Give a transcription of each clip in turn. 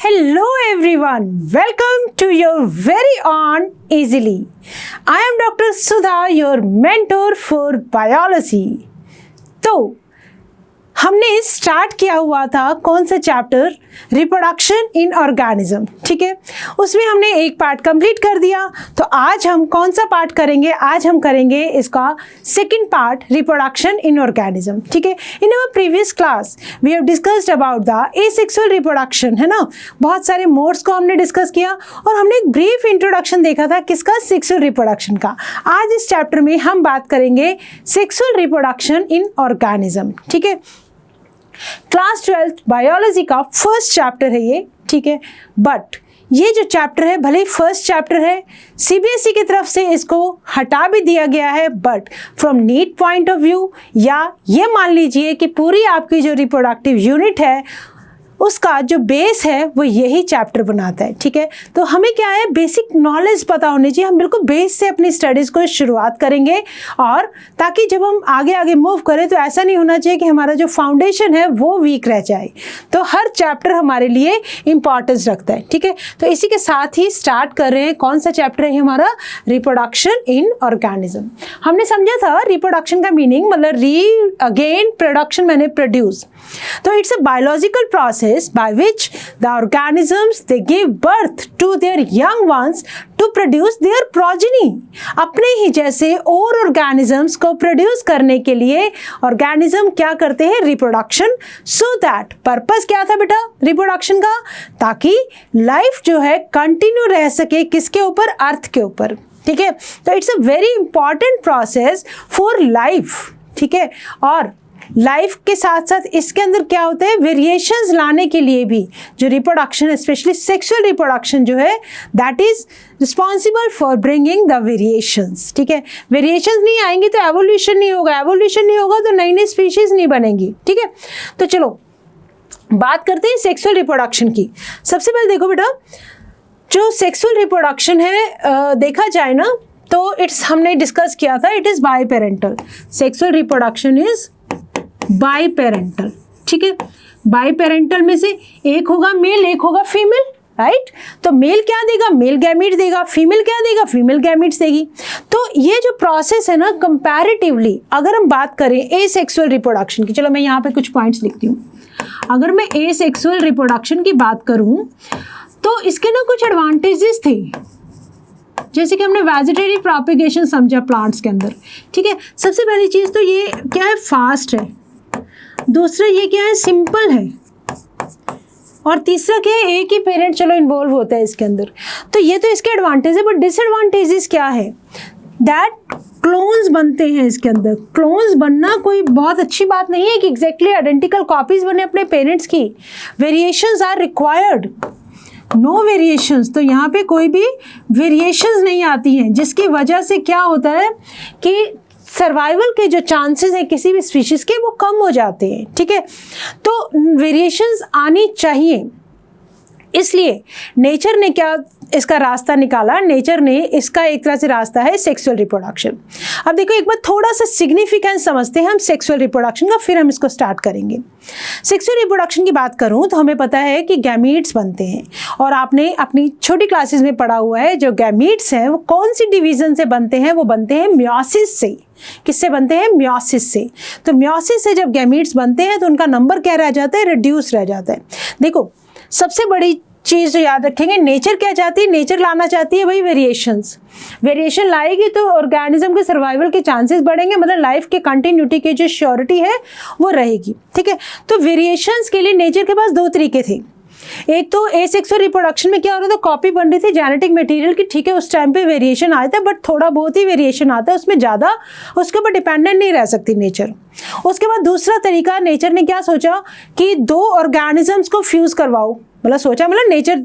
Hello everyone, welcome to your very own Easily. I am Dr. Sudha, your mentor for biology. तो हमने start किया हुआ था कौन सा चैप्टर, रिप्रोडक्शन इन ऑर्गेनिज्म, ठीक है। उसमें हमने एक पार्ट कंप्लीट कर दिया। तो आज हम कौन सा पार्ट करेंगे? आज हम करेंगे इसका second part, reproduction in organism, ठीक है। In our previous class we have discussed about the asexual reproduction, है ना। बहुत सारे मोड्स को हमने डिस्कस किया और हमने एक ब्रीफ इंट्रोडक्शन देखा था किसका, सेक्सुअल रिप्रोडक्शन का। आज इस चैप्टर में हम बात करेंगे सेक्सुअल रिप्रोडक्शन इन ऑर्गेनिज्म, ठीक है। क्लास 12 बायोलॉजी का फर्स्ट चैप्टर है ये, ठीक है। बट ये जो चैप्टर है, भले ही फर्स्ट चैप्टर है, सीबीएसई की तरफ से इसको हटा भी दिया गया है, but from NEET point of view, या ये मान लीजिए कि पूरी आपकी जो रिप्रोडक्टिव यूनिट है उसका जो बेस है वो यही चैप्टर बनाता है, ठीक है। तो हमें क्या है, बेसिक नॉलेज पता होनी चाहिए। हम बिल्कुल बेस से अपनी स्टडीज़ को शुरुआत करेंगे, और ताकि जब हम आगे आगे मूव करें तो ऐसा नहीं होना चाहिए कि हमारा जो फाउंडेशन है वो वीक रह जाए। तो हर चैप्टर हमारे लिए इंपॉर्टेंस रखता है, ठीक है। तो इसी के साथ ही स्टार्ट कर रहे हैं। कौन सा चैप्टर है हमारा? Reproduction in organism. हमने समझा था रिप्रोडक्शन का मीनिंग मतलब अगेन प्रोडक्शन मैंने प्रोड्यूस। तो it's a biological process by which the organisms they give birth to their young ones to produce their progeny। अपने ही जैसे और ऑर्गेनिजम्स को प्रोड्यूस करने के लिए ऑर्गेनिज्म क्या करते हैं? रिप्रोडक्शन। सो दैट पर्पस क्या था बेटा रिप्रोडक्शन का? ताकि लाइफ जो है कंटिन्यू रह सके, किसके ऊपर? अर्थ के ऊपर, ठीक है। तो it's a very important process for life, ठीक है। और लाइफ के साथ साथ इसके अंदर क्या होता है, वेरिएशंस लाने के लिए भी जो रिप्रोडक्शन, स्पेशली सेक्सुअल रिप्रोडक्शन जो है, that is responsible for bringing the variations, ठीक है। वेरिएशंस नहीं आएंगी तो एवोल्यूशन नहीं होगा, एवोल्यूशन नहीं होगा तो नई नई स्पीशीज नहीं बनेंगी, ठीक है। तो चलो बात करते हैं सेक्सुअल रिप्रोडक्शन की। सबसे पहले देखो बेटा, जो सेक्सुअल रिप्रोडक्शन है देखा जाए ना तो इट्स, हमने डिस्कस किया था, it is by parental. Sexual reproduction is by parental, ठीक है। बाई पेरेंटल में से एक होगा मेल, एक होगा फीमेल, राइट। तो मेल क्या देगा? मेल गैमीट देगा। फीमेल क्या देगा? फीमेल गैमीट्स देगी। तो ये जो प्रोसेस है ना, कंपैरेटिवली अगर हम बात करें एसेक्सुअल रिप्रोडक्शन की, चलो मैं यहाँ पे कुछ पॉइंट्स लिखती हूँ। अगर मैं एसेक्सुअल रिप्रोडक्शन की बात करूँ तो इसके ना कुछ एडवांटेजेस थे, जैसे कि हमने वेजिटेटिव प्रोपेगेशन समझा प्लांट्स के अंदर, ठीक है। सबसे पहली चीज़ तो ये क्या है, फास्ट है। दूसरा ये क्या है, सिंपल है। और तीसरा क्या है, एक ही पेरेंट चलो इन्वॉल्व होता है इसके अंदर। तो ये तो इसके एडवांटेज है, बट डिसएडवांटेजेस क्या है? दैट क्लोन्स बनते हैं इसके अंदर। क्लोन्स बनना कोई बहुत अच्छी बात नहीं है कि एग्जैक्टली आइडेंटिकल कॉपीज बने अपने पेरेंट्स की। Variations are required, no variations. तो यहाँ पे कोई भी वेरिएशंस नहीं आती हैं, जिसकी वजह से क्या होता है कि सर्वाइवल के जो चांसेस हैं किसी भी स्पीशीज के, वो कम हो जाते हैं, ठीक है। तो वेरिएशंस आनी चाहिए। इसलिए नेचर ने क्या इसका रास्ता निकाला? नेचर ने इसका एक तरह से रास्ता है सेक्सुअल रिप्रोडक्शन। अब देखो एक बार थोड़ा सा सिग्निफिकेंस समझते हैं हम सेक्सुअल रिप्रोडक्शन का, फिर हम इसको स्टार्ट करेंगे। सेक्सुअल रिप्रोडक्शन की बात करूं तो हमें पता है कि गैमीट्स बनते हैं, और आपने अपनी छोटी क्लासेस में पढ़ा हुआ है जो गैमीट्स हैं वो कौन सी डिवीजन से बनते हैं? वो बनते हैं म्योसिस से। किससे बनते हैं? म्योसिस से। तो म्योसिस से जब गैमीट्स बनते हैं तो उनका नंबर क्या रह जाता है? रिड्यूस रह जाता है। देखो सबसे बड़ी चीज़ जो याद रखेंगे, नेचर क्या चाहती है? नेचर लाना चाहती है भाई वेरिएशंस। वेरिएशन लाएगी तो ऑर्गेनिज्म के सर्वाइवल के चांसेस बढ़ेंगे, मतलब लाइफ के कंटिन्यूटी की जो श्योरिटी है वो रहेगी, ठीक है। तो वेरिएशंस के लिए नेचर के पास दो तरीके थे। एक तो एसेक्सुअल रिप्रोडक्शन में क्या हो रहा था, कॉपी बन रही थी जेनेटिक मटेरियल की, ठीक है। उस टाइम पे वेरिएशन आया था, बट थोड़ा बहुत ही वेरिएशन आता है, उसमें ज़्यादा उसके ऊपर डिपेंडेंट नहीं रह सकती नेचर। उसके बाद दूसरा तरीका, नेचर ने क्या सोचा कि दो ऑर्गेनिजम्स को फ्यूज करवाओ, मतलब सोचा, मतलब नेचर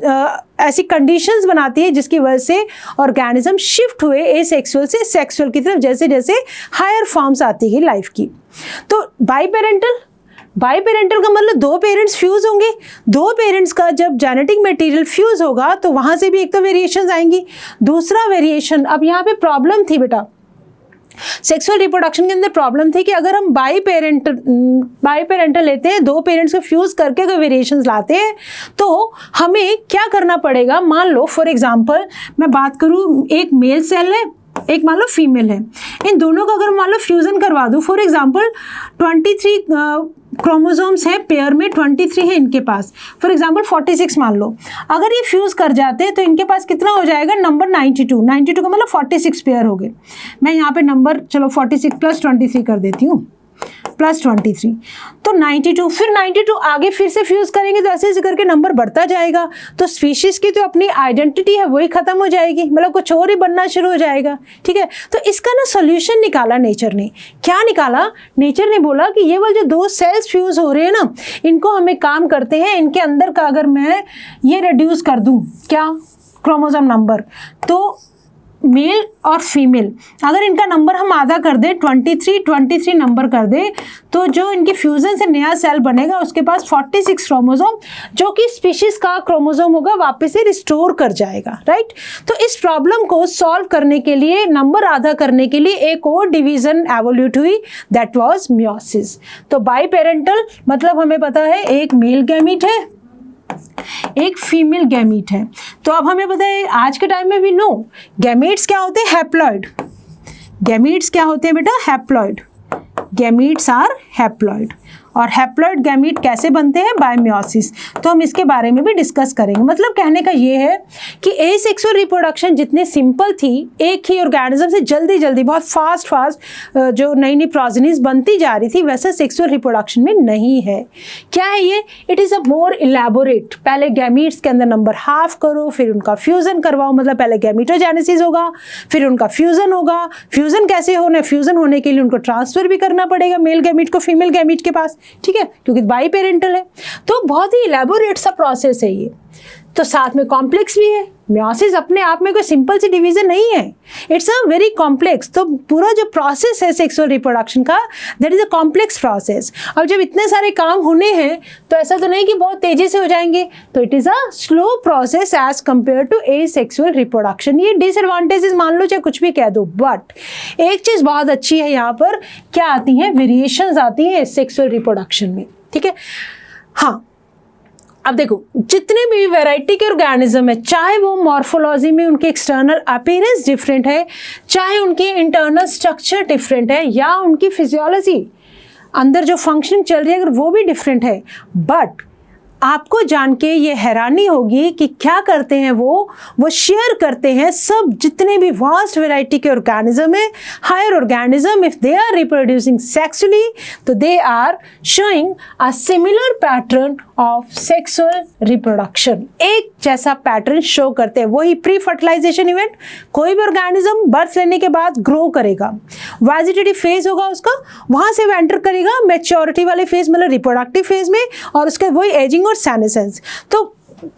ऐसी कंडीशंस बनाती है जिसकी वजह से ऑर्गेनिज्म शिफ्ट हुए एसेक्सुअल से सेक्सुअल की तरफ, जैसे जैसे हायर फॉर्म्स आती है लाइफ की। तो बाई पेरेंटल का मतलब दो पेरेंट्स फ्यूज होंगे। दो पेरेंट्स का जब जेनेटिक मटेरियल फ्यूज होगा तो वहाँ से भी एक तो वेरिएशंस आएंगी, दूसरा वेरिएशन। अब यहाँ पे प्रॉब्लम थी बेटा, सेक्सुअल रिप्रोडक्शन के अंदर प्रॉब्लम थी कि अगर हम बाई पेरेंटल लेते हैं, दो पेरेंट्स को फ्यूज करके कोई वेरिएशंस लाते हैं, तो हमें क्या करना पड़ेगा। मान लो फॉर एग्जांपल मैं बात करूं, एक मेल सेल है, एक मान लो फीमेल है, इन दोनों का अगर मान लो फ्यूजन करवा दूं, फॉर एग्जांपल 23 क्रोमोसोम्स हैं पेयर में, 23 है इनके पास, फॉर एग्जांपल 46 मान लो, अगर ये फ्यूज कर जाते हैं तो इनके पास कितना हो जाएगा, नंबर 92 का मतलब 46 पेयर हो गए। मैं यहाँ पे नंबर चलो 46 + 23 कर देती हूँ, +23 तो 92, फिर 92 आगे फिर से फ्यूज करेंगे तो ऐसे ऐसे करके नंबर बढ़ता जाएगा, तो स्पीशीज की तो अपनी आइडेंटिटी है वही खत्म हो जाएगी, मतलब कुछ और ही बनना शुरू हो जाएगा। ठीक है, तो इसका ना सोल्यूशन निकाला नेचर ने। क्या निकाला, नेचर ने बोला कि ये वाले जो दो सेल्स फ्यूज हो रहे हैं ना, इनको हम एक काम करते हैं, इनके अंदर का अगर मैं ये रिड्यूस कर दूं, क्या क्रोमोसोम नंबर, तो मेल और फीमेल अगर इनका नंबर हम आधा कर दें, 23 नंबर कर दें, तो जो इनकी फ्यूजन से नया सेल बनेगा उसके पास 46 क्रोमोसोम, जो कि स्पीशीज का क्रोमोसोम होगा, वापस से रिस्टोर कर जाएगा। राइट, तो इस प्रॉब्लम को सॉल्व करने के लिए, नंबर आधा करने के लिए एक और डिवीजन एवोल्यूट हुई, दैट वाज मियोसिस। तो बाई पेरेंटल मतलब हमें पता है एक मेल गैमीट है, एक फीमेल गैमीट है। तो अब हमें पता है आज के टाइम में भी नो, गैमीट्स क्या होते हैं, हैप्लॉइड। गैमीट्स क्या होते हैं बेटा, हैप्लॉइड। Gametes are haploid. और हैप्लॉइड गैमीट कैसे बनते हैं, बाय मियोसिस, तो हम इसके बारे में भी डिस्कस करेंगे। मतलब कहने का ये है कि एसेक्सुअल रिप्रोडक्शन जितनी सिंपल थी, एक ही ऑर्गेनिज्म से जल्दी जल्दी बहुत फास्ट जो नई नई प्रोजेनीज बनती जा रही थी, वैसा सेक्सुअल रिप्रोडक्शन में नहीं है। क्या है ये, it is a more elaborate. पहले गैमीट्स के अंदर नंबर हाफ करो, फिर उनका फ्यूजन करवाओ, मतलब पहले गैमीटोजेनेसिस होगा, फिर उनका फ्यूजन होगा। फ्यूजन कैसे होना, फ्यूजन होने के लिए उनको ट्रांसफर भी करना पड़ेगा मेल गैमीट को फीमेल गैमीट के पास। ठीक है, क्योंकि बाई पेरेंटल है, तो बहुत ही इलेबोरेट सा प्रोसेस है ये, तो साथ में कॉम्प्लेक्स भी है। मियोसिस अपने आप में कोई सिंपल सी डिवीजन नहीं है, इट्स अ वेरी कॉम्प्लेक्स। तो पूरा जो प्रोसेस है सेक्सुअल रिप्रोडक्शन का, that is a complex process. अब जब इतने सारे काम होने हैं तो ऐसा तो नहीं कि बहुत तेजी से हो जाएंगे, तो it is a slow process as compare to asexual reproduction. ये डिसएडवांटेजेस मान लो चाहे कुछ भी कह दो, बट एक चीज बहुत अच्छी है, यहाँ पर क्या आती है, वेरिएशंस आती है सेक्सुअल रिप्रोडक्शन में। ठीक है, हाँ अब देखो जितने भी वैरायटी के ऑर्गेनिज्म है, चाहे वो मॉर्फोलॉजी में उनके एक्सटर्नल अपीयरेंस डिफरेंट है, चाहे उनकी इंटरनल स्ट्रक्चर डिफरेंट है, या उनकी फिजियोलॉजी अंदर जो फंक्शनिंग चल रही है अगर वो भी डिफरेंट है, बट आपको जान के ये हैरानी होगी कि क्या करते हैं वो शेयर करते हैं सब जितने भी वास्ट वैरायटी के ऑर्गेनिज्म है, higher organism, if they are reproducing sexually तो they are showing a similar pattern of sexual reproduction. एक जैसा पैटर्न शो करते हैं, वही प्री फर्टिलाइजेशन इवेंट। कोई भी ऑर्गेनिज्म बर्थ लेने के बाद ग्रो करेगा, वेजिटेटिव फेज होगा उसका, वहां से वो एंटर करेगा मैच्योरिटी वाले फेज मतलब रिप्रोडक्टिव फेज में, और उसके वही एजिंग और सेनेसेंस। तो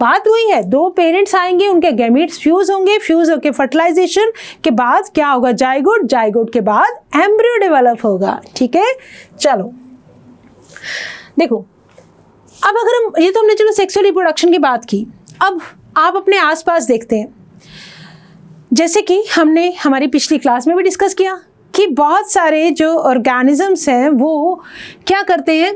बात वही है, दो पेरेंट्स आएंगे, उनके गैमीट्स फ्यूज होंगे, फ्यूज होके फर्टिलाइजेशन के बाद क्या होगा, जाइगोट, जाइगोट के बाद एम्ब्रियो डेवलप होगा। ठीक है, चलो देखो अब अगर हम, ये तो हमने चलो सेक्सुअल रिप्रोडक्शन की बात की, अब आप अपने आसपास देखते हैं, जैसे कि हमने हमारी पिछली क्लास में भी डिस्कस किया कि बहुत सारे जो ऑर्गेनिजम्स हैं वो क्या करते हैं,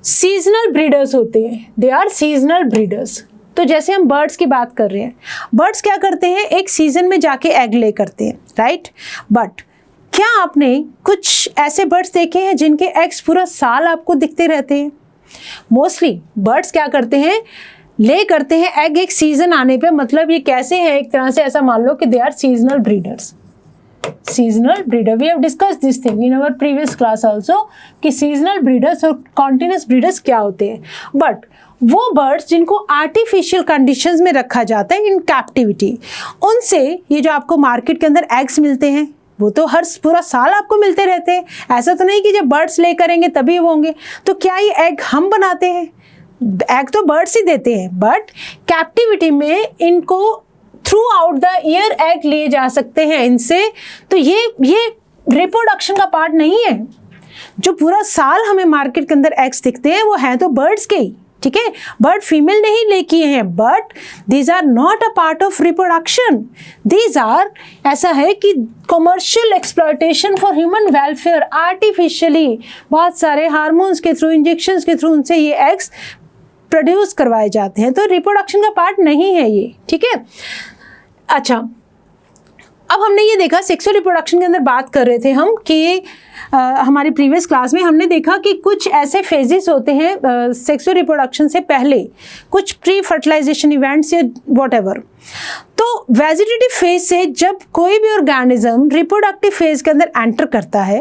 सीजनल ब्रीडर्स होते हैं, दे आर सीजनल ब्रीडर्स। तो जैसे हम बर्ड्स की बात कर रहे हैं, बर्ड्स क्या करते हैं, एक सीजन में जाके एग ले करते हैं, राइट। बट क्या आपने कुछ ऐसे बर्ड्स देखे हैं जिनके एग्स पूरा साल आपको दिखते रहते हैं? मोस्टली बर्ड्स क्या करते हैं, ले करते हैं एग एक सीजन आने पे। मतलब ये कैसे है, एक तरह से ऐसा मान लो कि they are seasonal breeders. Seasonal breeder, we have discuss this thing in our previous class also कि सीजनल ब्रीडर्स और कॉन्टिन्यूस ब्रीडर्स क्या होते हैं। बट वो बर्ड्स जिनको आर्टिफिशियल कंडीशंस में रखा जाता है इन कैप्टिविटी, उनसे ये जो आपको मार्केट के अंदर एग्स मिलते हैं वो तो हर पूरा साल आपको मिलते रहते हैं। ऐसा तो नहीं कि जब बर्ड्स ले करेंगे तभी वो होंगे। तो क्या ये एग हम बनाते हैं? एग तो बर्ड्स ही देते हैं, बट कैप्टिविटी में इनको through out the year egg लिए जा सकते हैं इनसे। तो ये रिप्रोडक्शन का पार्ट नहीं है। जो पूरा साल हमें मार्केट के अंदर एग्स दिखते हैं वो हैं तो बर्ड्स के ही, ठीक है, बट फीमेल ने ही ले किए हैं, but these are not a part of reproduction. These are, ऐसा है कि commercial exploitation for human welfare, artificially बहुत सारे हार्मोन्स के थ्रू, इंजेक्शंस के थ्रू उनसे ये एग्स प्रोड्यूस करवाए जाते हैं, तो रिप्रोडक्शन का पार्ट नहीं है ये, ठीक है। अच्छा, अब हमने ये देखा सेक्सुअल रिप्रोडक्शन के अंदर बात कर रहे थे हम कि हमारी प्रीवियस क्लास में हमने देखा कि कुछ ऐसे फेजेस होते हैं सेक्सुअल रिप्रोडक्शन से पहले, कुछ प्री फर्टिलाइजेशन इवेंट्स या व्हाटएवर। तो वेजिटेटिव फेज से जब कोई भी ऑर्गेनिज्म रिप्रोडक्टिव फेज के अंदर एंटर करता है,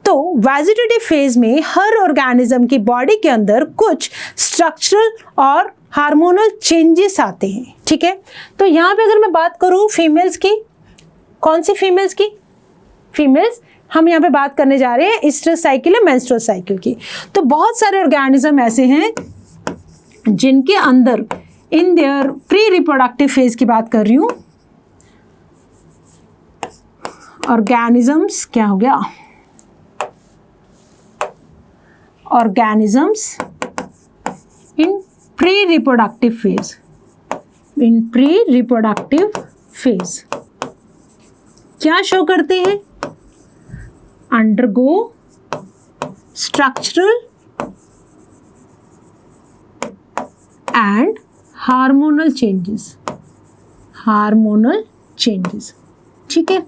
तो वेजिटेटिव फेज में हर ऑर्गेनिज्म की बॉडी के अंदर कुछ स्ट्रक्चरल और हार्मोनल चेंजेस आते हैं, ठीक है। तो यहाँ पे अगर मैं बात करूँ फीमेल्स की, कौन सी फीमेल्स की? फीमेल्स हम यहाँ पे बात करने जा रहे हैं ईस्ट्रस साइकिल या मेंस्ट्रुअल साइकिल की। तो बहुत सारे ऑर्गेनिज्म ऐसे हैं जिनके अंदर in their pre reproductive phase की बात कर रही हूँ, ऑर्गेनिजम्स क्या हो गया, organisms in pre reproductive phase, in pre reproductive phase क्या शो करते हैं? Undergo structural and hormonal changes, hormonal changes, ठीक है।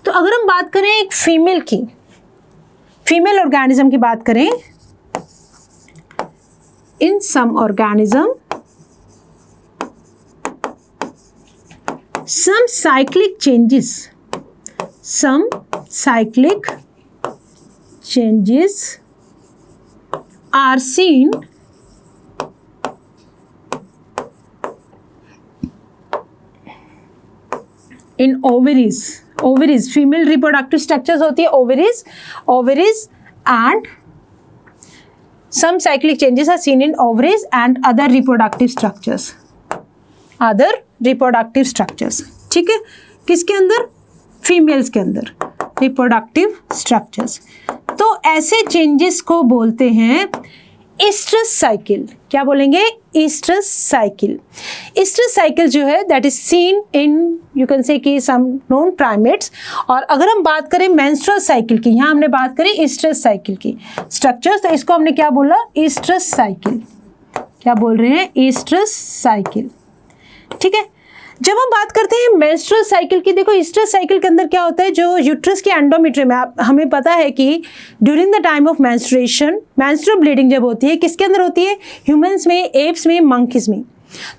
तो अगर हम बात करें एक फीमेल की, फीमेल ऑर्गेनिज्म की बात करें, in some organism some cyclic changes, some cyclic changes are seen in ovaries. Ovaries, female reproductive structures होती है ovaries, ovaries and some cyclic changes are seen in ovaries and other reproductive structures, other reproductive structures, ठीक है। किसके अंदर? Females के अंदर reproductive structures. तो ऐसे चेंजेस को बोलते हैं ईस्ट्रस साइकिल। क्या बोलेंगे? Oestrus cycle. ईस्ट्रस साइकिल जो है that is seen in, you can say कि सम नोन प्राइमेट्स। और अगर हम बात करें मेंस्ट्रुअल साइकिल की, यहाँ हमने बात करी ईस्ट्रस साइकिल की स्ट्रक्चर्स, तो इसको हमने क्या बोला? Oestrus cycle. क्या बोल रहे हैं? ईस्ट्रस साइकिल, ठीक है। जब हम बात करते हैं मेंस्ट्रुअल साइकिल की, देखो ईस्ट्रस साइकिल के अंदर क्या होता है, जो यूट्रस के एंडोमेट्रियम में, हमें पता है कि during the time of menstruation, menstrual bleeding जब होती है, किसके अंदर होती है? ह्यूमंस में, एप्स में, मंकीज में।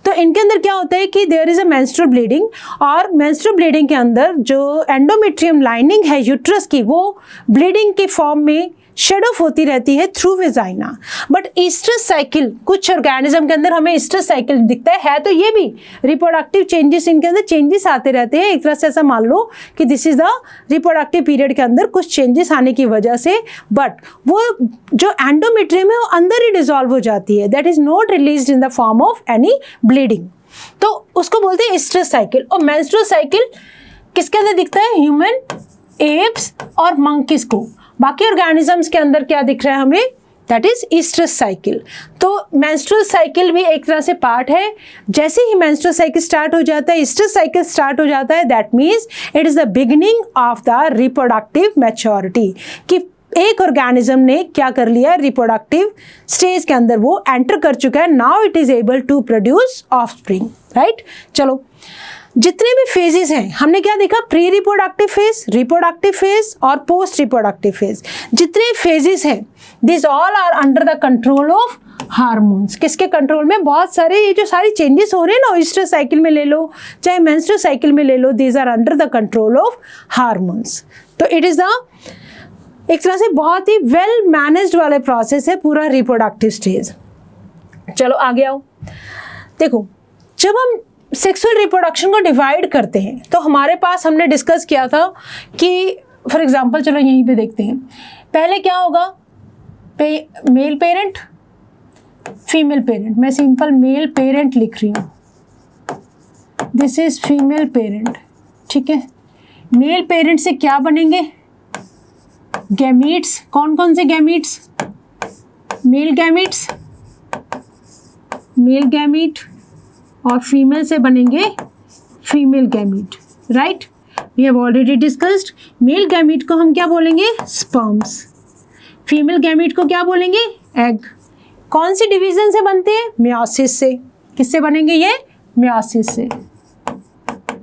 तो इनके अंदर क्या होता है कि there is a menstrual bleeding, और मेंस्ट्रुअल ब्लीडिंग के अंदर जो एंडोमेट्रियम लाइनिंग है यूट्रस की, वो ब्लीडिंग के फॉर्म में शेड ऑफ होती रहती है through vagina. But oestrus cycle, कुछ ऑर्गेनिज्म के अंदर हमें ईस्ट्रस साइकिल दिखता है तो ये भी रिप्रोडक्टिव चेंजेस, इनके अंदर चेंजेस आते रहते हैं। एक तरह से ऐसा मान लो कि this is the reproductive period के अंदर कुछ चेंजेस आने की वजह से, बट वो जो एंडोमेट्रियम है वो अंदर ही डिजॉल्व हो जाती है, that is not released in the form of any bleeding. तो उसको बोलते हैं ईस्ट्रस साइकिल। और मेंस्ट्रुअल साइकिल किसके अंदर दिखता है? ह्यूमन, एप्स और मंकीज को। बाकी ऑर्गेनिजम्स के अंदर क्या दिख रहा है हमें? That is oestrus cycle. तो मेंस्ट्रुअल साइकिल भी एक तरह से पार्ट है। जैसे ही मेंस्ट्रुअल साइकिल स्टार्ट हो जाता है, ईस्ट्रस साइकिल स्टार्ट हो जाता है, that means it is the beginning of the reproductive maturity, कि एक ऑर्गेनिज्म ने क्या कर लिया? रिप्रोडक्टिव स्टेज के अंदर वो एंटर कर चुका है। Now it is able to produce offspring, right. चलो, जितने भी फेजेस हैं हमने क्या देखा? Pre reproductive phase, reproductive phase और पोस्ट रिप्रोडक्टिव फेज। जितने फेजेस हैं this all are under the control of hormones. किसके कंट्रोल में? बहुत सारे ये जो सारी चेंजेस हो रहे हैं ना, ईस्ट्रस साइकिल में ले लो चाहे मेंस्ट्रुअल साइकिल में ले लो, these are under the control of hormones. तो इट इज द एक तरह से बहुत ही वेल मैनेज्ड वाले प्रोसेस है पूरा रिप्रोडक्टिव स्टेज। चलो आगे आओ। देखो, जब हम सेक्सुअल रिप्रोडक्शन को डिवाइड करते हैं तो हमारे पास हमने डिस्कस किया था कि फॉर एग्जांपल, चलो यहीं पे देखते हैं। पहले क्या होगा? Male parent, female parent. मैं सिंपल मेल पेरेंट लिख रही हूँ, दिस इज फीमेल पेरेंट, ठीक है। मेल पेरेंट से क्या बनेंगे? गैमीट्स। कौन कौन से gametes? Male gametes, male gamete और फीमेल से बनेंगे female gamete, right. We have already discussed. Male gamete को हम क्या बोलेंगे? स्पर्म्स। फीमेल गैमीट को क्या बोलेंगे? एग। कौन सी डिवीजन से बनते हैं? मियोसिस से। किससे बनेंगे ये? मियोसिस से।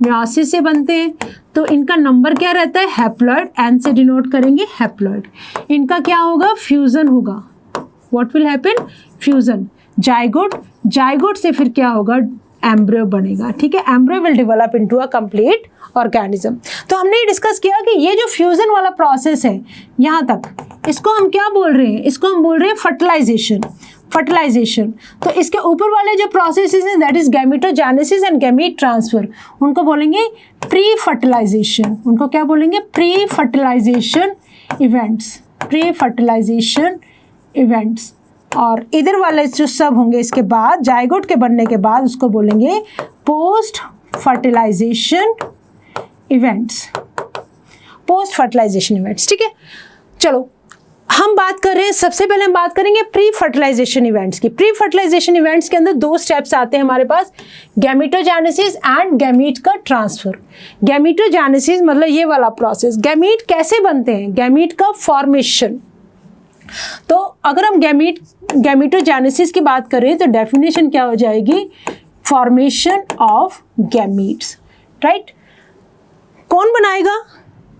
मियोसिस से बनते हैं। तो इनका नंबर क्या रहता है? हैप्लॉइड। एन से डिनोट करेंगे हैप्लॉइड। इनका क्या होगा? फ्यूजन होगा। What will happen? Fusion. Zygote. Zygote से फिर क्या होगा? एम्ब्रियो बनेगा, ठीक है। Embryo will develop into a complete organism. तो हमने ये डिस्कस किया कि ये जो फ्यूजन वाला प्रोसेस है यहाँ तक, इसको हम क्या बोल रहे हैं? इसको हम बोल रहे हैं फर्टिलाइजेशन। फर्टिलाइजेशन। तो इसके ऊपर वाले जो प्रोसेसेस हैं that is gametogenesis and gamete transfer, उनको बोलेंगे प्री फर्टिलाइजेशन। उनको क्या बोलेंगे? Pre fertilisation events. Pre fertilisation events. और इधर वाले जो सब होंगे इसके बाद, जाइगोट के बनने के बाद, उसको बोलेंगे post fertilisation events. Post fertilisation events, ठीक है। चलो हम बात कर रहे हैं, सबसे पहले हम बात करेंगे प्री फर्टिलाइजेशन इवेंट्स की। प्री फर्टिलाइजेशन इवेंट्स के अंदर दो स्टेप्स आते हैं हमारे पास, गैमेटोजेनेसिस एंड गैमीट का ट्रांसफर। गैमेटोजेनेसिस मतलब ये वाला प्रोसेस। गैमीट कैसे बनते हैं? गैमीट का फॉर्मेशन। तो अगर हम गैमेटोजेनेसिस की बात करें तो डेफिनेशन क्या हो जाएगी? Formation of gametes, right. कौन बनाएगा?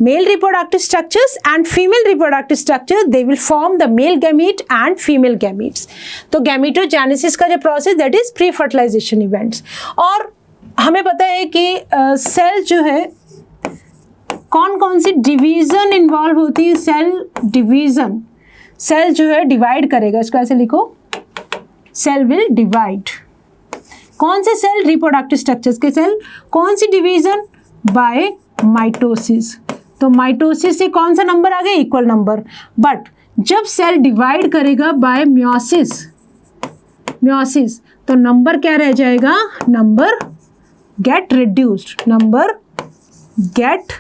Male reproductive structures and female reproductive structure, they will form the male gamete and female gametes. तो गैमेटोजेनेसिस का जो process that is pre fertilisation events. और हमें पता है कि सेल जो है, कौन कौन सी डिवीजन इन्वॉल्व होती है? Cell division. सेल जो है डिवाइड करेगा, इसको ऐसे लिखो, सेल विल डिवाइड। कौन से सेल? रिप्रोडक्टिव स्ट्रक्चर्स के सेल। कौन सी डिवीजन? By mitosis. तो माइटोसिस से कौन सा नंबर आ गया? Equal number. बट जब सेल डिवाइड करेगा बाय मियोसिस, मियोसिस, तो नंबर क्या रह जाएगा? Number gate reduced. Number gate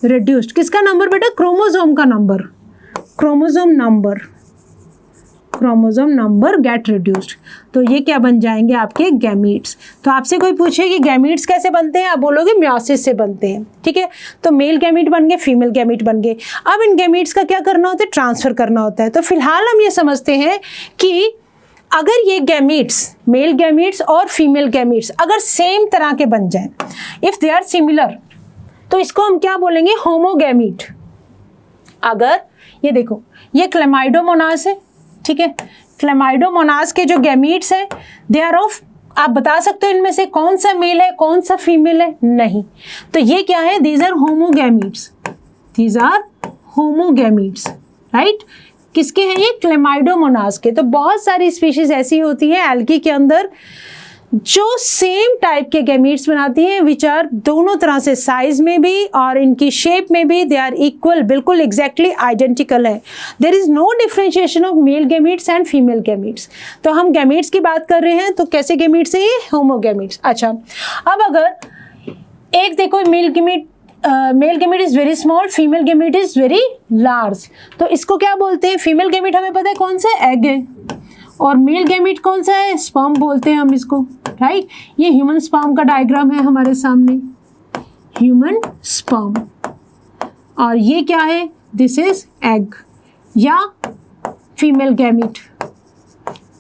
reduced. किसका नंबर बेटा? क्रोमोसोम का number. Chromosome number, chromosome number gate reduced. तो ये क्या बन जाएंगे? आपके गैमीट्स। तो आपसे कोई पूछे कि गैमीट्स कैसे बनते हैं, आप बोलोगे मियोसिस से बनते हैं, ठीक है। तो मेल गैमीट बन गए, फीमेल गैमीट बन गए। अब इन गैमीट्स का क्या करना होता है? ट्रांसफर करना होता है। तो फिलहाल हम ये समझते हैं कि अगर ये गैमीट्स, मेल गैमीट्स और फीमेल गैमीट्स अगर सेम तरह के बन जाएं, इफ दे आर सिमिलर, तो इसको हम क्या बोलेंगे? होमोगैमीट। अगर ये देखो, ये क्लेमाइडोमोनास है, ठीक है। क्लेमाइडोमोनास के जो गैमीट्स हैं दे आर ऑफ, आप बता सकते हो इनमें से कौन सा मेल है कौन सा फीमेल है? नहीं। तो ये क्या है? These are homogametes. These are homogametes, right. किसके हैं ये? क्लेमाइडोमोनास के। तो बहुत सारी स्पीशीज ऐसी होती हैं एल्गी के अंदर जो सेम टाइप के गैमीट्स बनाती हैं, विच आर दोनों तरह से, साइज में भी और इनकी शेप में भी दे आर इक्वल, बिल्कुल एग्जैक्टली आइडेंटिकल है। There is no differentiation of male gametes and female gametes. तो हम गैमीट्स की बात कर रहे हैं, तो कैसे गैमीट्स है ये? होमोगैमीट्स। अच्छा, अब अगर एक देखो, male gamete is very small, female gamete is very large. तो इसको क्या बोलते हैं? फीमेल गैमीट हमें पता है कौन सा? एग है। और मेल गैमीट कौन सा है? स्पर्म बोलते हैं हम इसको, राइट। ये ह्यूमन स्पर्म का डायग्राम है हमारे सामने, ह्यूमन स्पर्म। और ये क्या है? दिस इज एग या फीमेल गैमीट,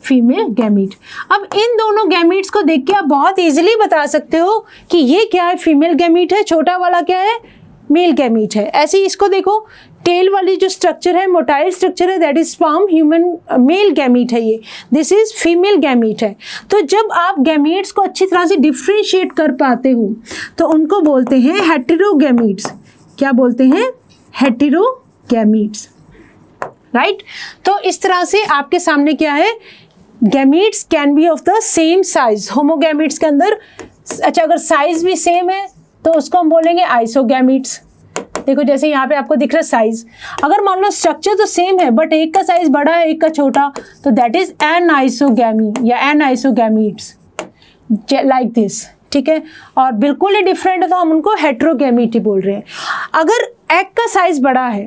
फीमेल गैमीट। अब इन दोनों गैमीट्स को देख के आप बहुत इजीली बता सकते हो कि ये क्या है? फीमेल गैमीट है, छोटा वाला क्या है? मेल गैमीट है। ऐसे ही इसको देखो, टेल वाली जो स्ट्रक्चर है, मोटाइल स्ट्रक्चर है, that is sperm, human male gamete है ये, दिस इज फीमेल गैमीट है। तो जब आप गैमीट्स को अच्छी तरह से डिफ्रेंशिएट कर पाते हो तो उनको बोलते हैं हेटेरोगैमीट्स। क्या बोलते हैं? Heterogametes, right. तो इस तरह से आपके सामने क्या है? Gametes can be of the same size. Homogametes के अंदर, अच्छा, अगर साइज भी सेम है तो उसको हम बोलेंगे आइसोगैमीट्स। देखो जैसे यहाँ पे आपको दिख रहा है साइज, अगर मान लो स्ट्रक्चर तो सेम है बट एक का साइज बड़ा है एक का छोटा, तो दैट इज एनाइसोगैमी या एनाइसोगैमीट्स, लाइक दिस, ठीक है। और बिल्कुल ही डिफरेंट है तो हम उनको हेटेरोगैमीट ही बोल रहे हैं। अगर एग का साइज बड़ा है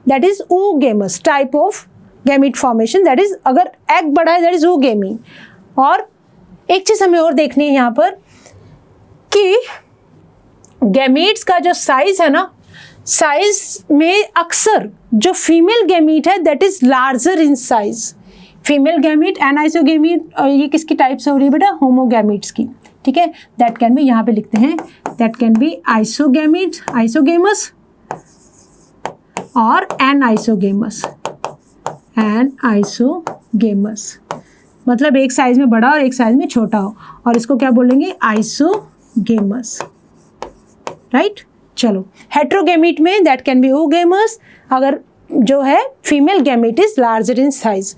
that is oogamous type of gamete formation, that is अगर एग बड़ा है दैट इज oogamine, और एक चीज हमें और देखनी है यहाँ पर कि गैमीट्स का जो साइज है ना, साइज में अक्सर जो फीमेल गैमीट है that is larger in size. Female gamete anisogamete, ये किसकी टाइप से हो रही है बेटा? होमोगैमीट्स की, ठीक है। दैट कैन बी, यहाँ पे लिखते हैं, दैट कैन बी आइसोगैमीट, आइसोगेमस, और एनाइसोगेमस, एनाइसोगेमस मतलब एक साइज में बड़ा और एक साइज में छोटा हो, और इसको क्या बोलेंगे? Isogamous, right. चलो, हेट्रोगेमीट में दैट कैन बी ओगेमस, अगर जो है female gamete is larger in size.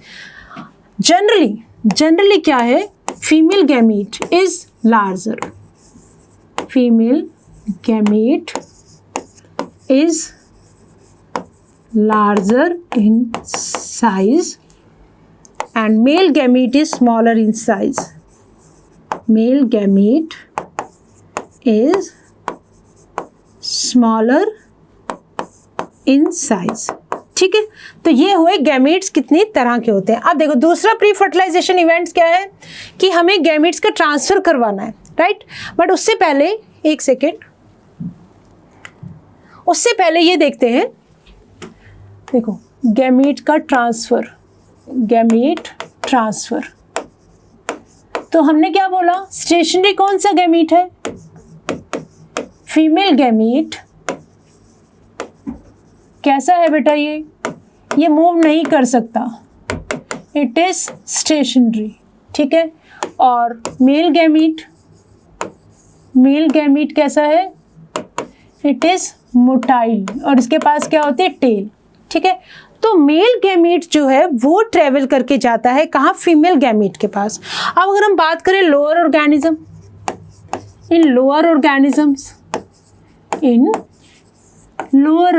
Generally क्या है? Female gamete is larger, female gamete is larger in size and male gamete is smaller in size. Male gamete is smaller in size. ठीक है, तो ये हुए गैमीट्स कितनी तरह के होते हैं। अब देखो दूसरा प्री फर्टिलाइजेशन इवेंट्स क्या है कि हमें गैमीट्स का ट्रांसफर करवाना है, राइट। बट उससे पहले एक सेकेंड, उससे पहले ये देखते हैं, देखो गैमीट का ट्रांसफर, गैमीट ट्रांसफर, तो हमने क्या बोला? स्टेशनरी कौन सा गैमीट है? फीमेल गैमीट कैसा है बेटा? ये मूव नहीं कर सकता, इट इज स्टेशनरी, ठीक है। और मेल गैमीट कैसा है? इट इज मोटाइल, और इसके पास क्या होती है? टेल, ठीक है। तो मेल गैमीट जो है वो ट्रेवल करके जाता है कहाँ? फीमेल गैमीट के पास। अब अगर हम बात करें लोअर ऑर्गेनिज्म, इन लोअर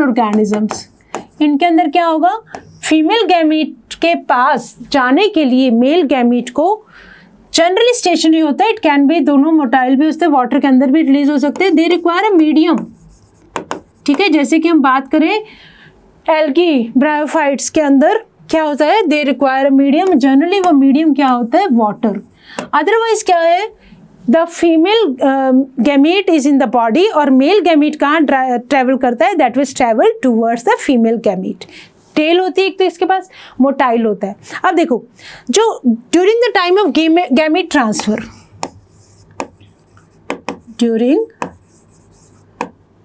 ऑर्गेनिजम्स इनके अंदर क्या होगा? फीमेल गैमीट के पास जाने के लिए मेल गैमीट को जनरली स्टेशनरी होता है, इट कैन बी, दोनों मोटाइल भी होते हैं, वाटर के अंदर भी रिलीज हो सकते हैं, दे रिक्वायर अ मीडियम, ठीक है। जैसे कि हम बात करें एल्गी ब्रायोफाइट्स के अंदर क्या होता है? दे रिक्वायर मीडियम, जनरली वो मीडियम क्या होता है? वाटर। अदरवाइज क्या है? The female gamete is in the body, और मेल गैमीट कहाँ ट्रेवल करता है? That will travel towards the female gamete. Tail होती है एक, तो इसके पास मोटाइल होता है। अब देखो, जो during the time of gamete transfer, during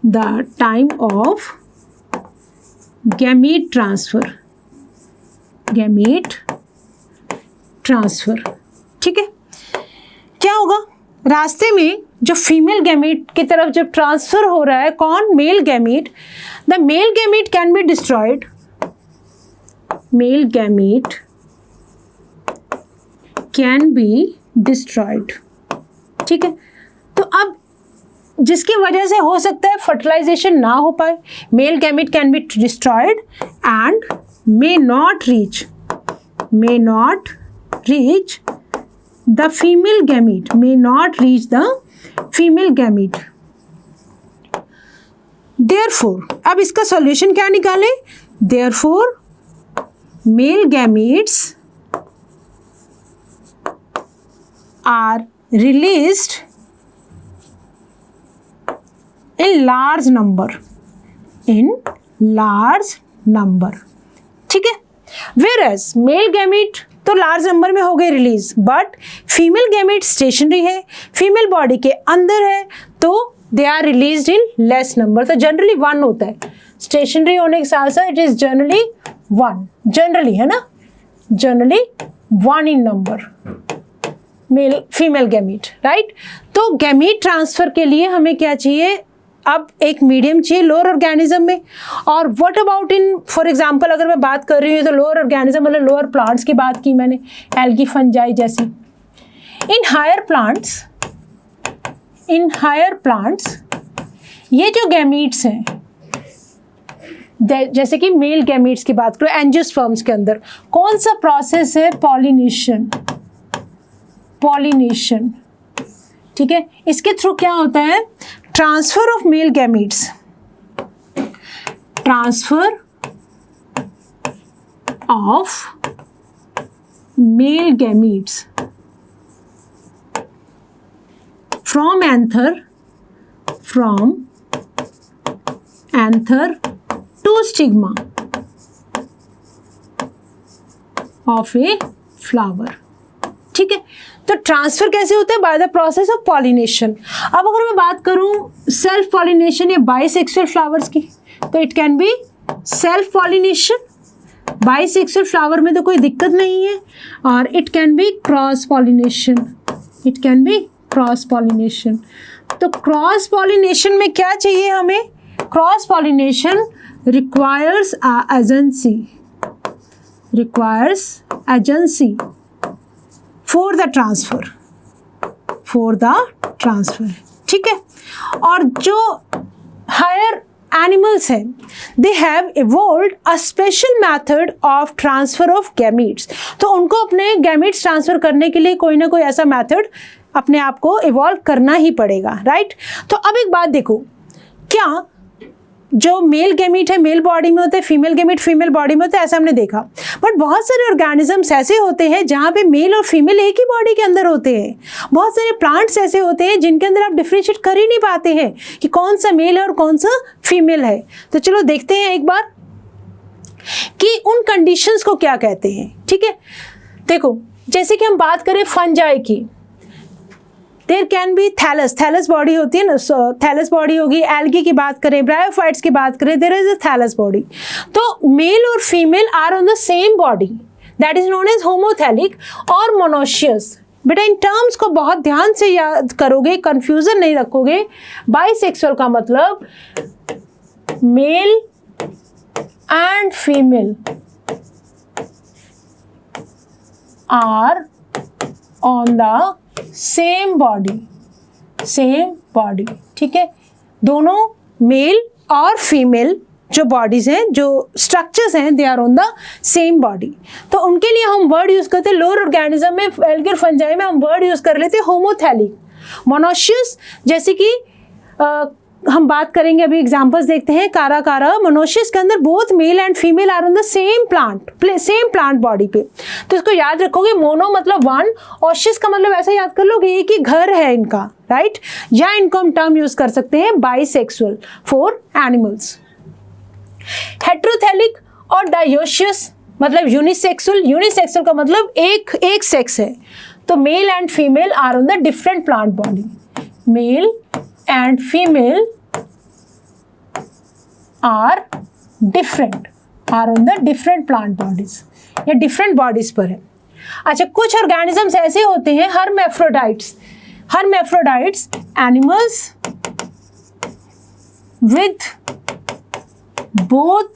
the time of gamete transfer, ठीक है। क्या होगा? रास्ते में जो फीमेल गैमीट की तरफ जब ट्रांसफर हो रहा है, कौन? Male gamete, the male gamete can be destroyed, male gamete can be destroyed, ठीक है। तो अब जिसकी वजह से हो सकता है फर्टिलाइजेशन ना हो पाए, male gamete can be destroyed and may not reach the female gamete, may not reach the female gamete. Therefore, अब इसका सॉल्यूशन क्या निकाले? Therefore, male gametes are released in large number, ठीक है। Whereas मेल गैमीट तो large number में हो गए release, but female gamete stationary है, फीमेल बॉडी के अंदर है, तो they are release in less number. तो जनरली 1 होता है, स्टेशनरी होने के साथ साथ इट इज जनरली 1, जनरली है ना, generally 1 in number male female gamete, right. तो गैमीट ट्रांसफर के लिए हमें क्या चाहिए? अब एक मीडियम चाहिए लोअर ऑर्गेनिज्म में। और what about in, for example अगर मैं बात कर रही हूँ तो लोअर ऑर्गेनिज्म मतलब लोअर प्लांट्स की बात की मैंने, एल्गी फंजाई जैसी। इन हायर प्लांट्स ये जो गैमीट्स हैं, जैसे कि मेल गैमीट्स की बात करो, एंजियोस्पर्म्स के अंदर कौन सा प्रोसेस है? पॉलिनेशन, ठीक है। इसके थ्रू क्या होता है? Transfer of male gametes, transfer of male gametes from anther to stigma of a flower. ठीक है, तो ट्रांसफर कैसे होता है? By the process of pollination. अब अगर मैं बात करूं सेल्फ पॉलिनेशन या बाइसेक्सुअल फ्लावर्स की, तो it can be self pollination. Bisexual flower में तो कोई दिक्कत नहीं है। और it can be cross pollination, it can be cross pollination. तो क्रॉस पॉलिनेशन में क्या चाहिए हमें? Cross pollination requires agency for the transfer. ठीक है, और जो हायर एनिमल्स हैं, they have evolved a special method of transfer of gametes. तो उनको अपने गैमीट्स ट्रांसफर करने के लिए कोई ना कोई ऐसा मेथड अपने आप को इवॉल्व करना ही पड़ेगा, राइट। तो अब एक बात देखो, क्या जो मेल गैमीट है मेल बॉडी में होता है, फीमेल गैमीट फीमेल बॉडी में होता है, ऐसा हमने देखा। बट बहुत सारे ऑर्गेनिजम्स ऐसे होते हैं जहाँ पे मेल और फीमेल एक ही बॉडी के अंदर होते हैं। बहुत सारे प्लांट्स ऐसे होते हैं जिनके अंदर आप डिफ्रेंशिएट कर ही नहीं पाते हैं कि कौन सा मेल है और कौन सा फीमेल है। तो चलो देखते हैं एक बार कि उन कंडीशंस को क्या कहते हैं। ठीक है, देखो जैसे कि हम बात करें फंजाई की, there can be thallus body होती है ना, थैलस बॉडी होगी। एल्गी की बात करें, ब्रायोफाइट्स की बात करें, there is a thallus body. तो मेल और female are on the same body, that is known as homothallic और मोनोशियस। बेटा इन टर्म्स को बहुत ध्यान से याद करोगे, कंफ्यूजन नहीं रखोगे। बाइसेक्सुअल का मतलब male and female are on the same body. ठीक है, दोनों मेल और फीमेल जो बॉडीज हैं, जो स्ट्रक्चर्स हैं, they are on the same body. तो उनके लिए हम वर्ड यूज करते हैं, लोअर ऑर्गेनिज्म में एल्गी और फंजाई में हम वर्ड यूज कर लेते हैं होमोथैलिक। मोनोशियस जैसे कि हम बात करेंगे, अभी एग्जांपल्स देखते हैं। कारा मोनोशियस के अंदर both male and female are on the same plant body पे। तो इसको याद रखोगे, मोनो मतलब वन, ऑशियस का मतलब ऐसा याद कर लोगे एक ही घर है इनका, राइट। या इनको हम टर्म यूज कर सकते हैं बाइसेक्सुअल फॉर एनिमल्स। हेटेरोथैलिक और डायोशियस मतलब यूनिसेक्सुअल का मतलब एक सेक्स है। तो male and female are on the different plant body, male and female are on the different plant bodies या different bodies पर है। अच्छा, कुछ organisms ऐसे होते हैं hermaphrodites animals with both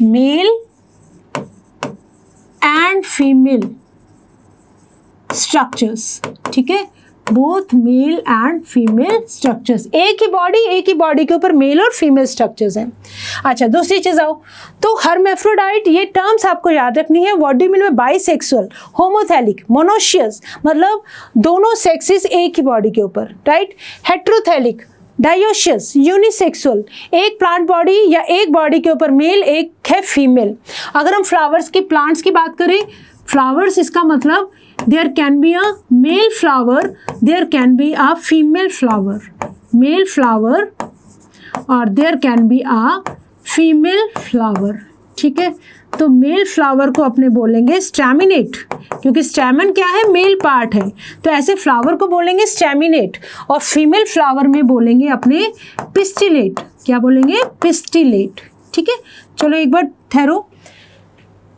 male and female structures। ठीक है, both male and female structures, एक ही बॉडी के ऊपर मेल और फीमेल स्ट्रक्चर्स हैं। अच्छा, दूसरी चीज आओ, तो हर्मेफ्रोडाइट, ये टर्म्स आपको याद रखनी है। What do mean by bisexual? Homothallic, monoecious मतलब दोनों सेक्सेस एक ही बॉडी के ऊपर, राइट। हेटेरोथैलिक, डायोशियस, यूनिसेक्सुअल, एक प्लांट बॉडी या एक बॉडी के ऊपर मेल, एक है फीमेल। अगर हम फ्लावर्स की, प्लांट्स की बात करें, फ्लावर्स इसका मतलब there can be a male flower, there can be a female flower, और there can be a female flower। ठीक है, तो मेल फ्लावर को अपने बोलेंगे स्टैमिनेट, क्योंकि स्टैमन क्या है? मेल पार्ट है। तो ऐसे फ्लावर को बोलेंगे स्टैमिनेट, और फीमेल फ्लावर में बोलेंगे अपने पिस्टिलेट। क्या बोलेंगे? पिस्टिलेट। ठीक है, चलो एक बार ठहरो,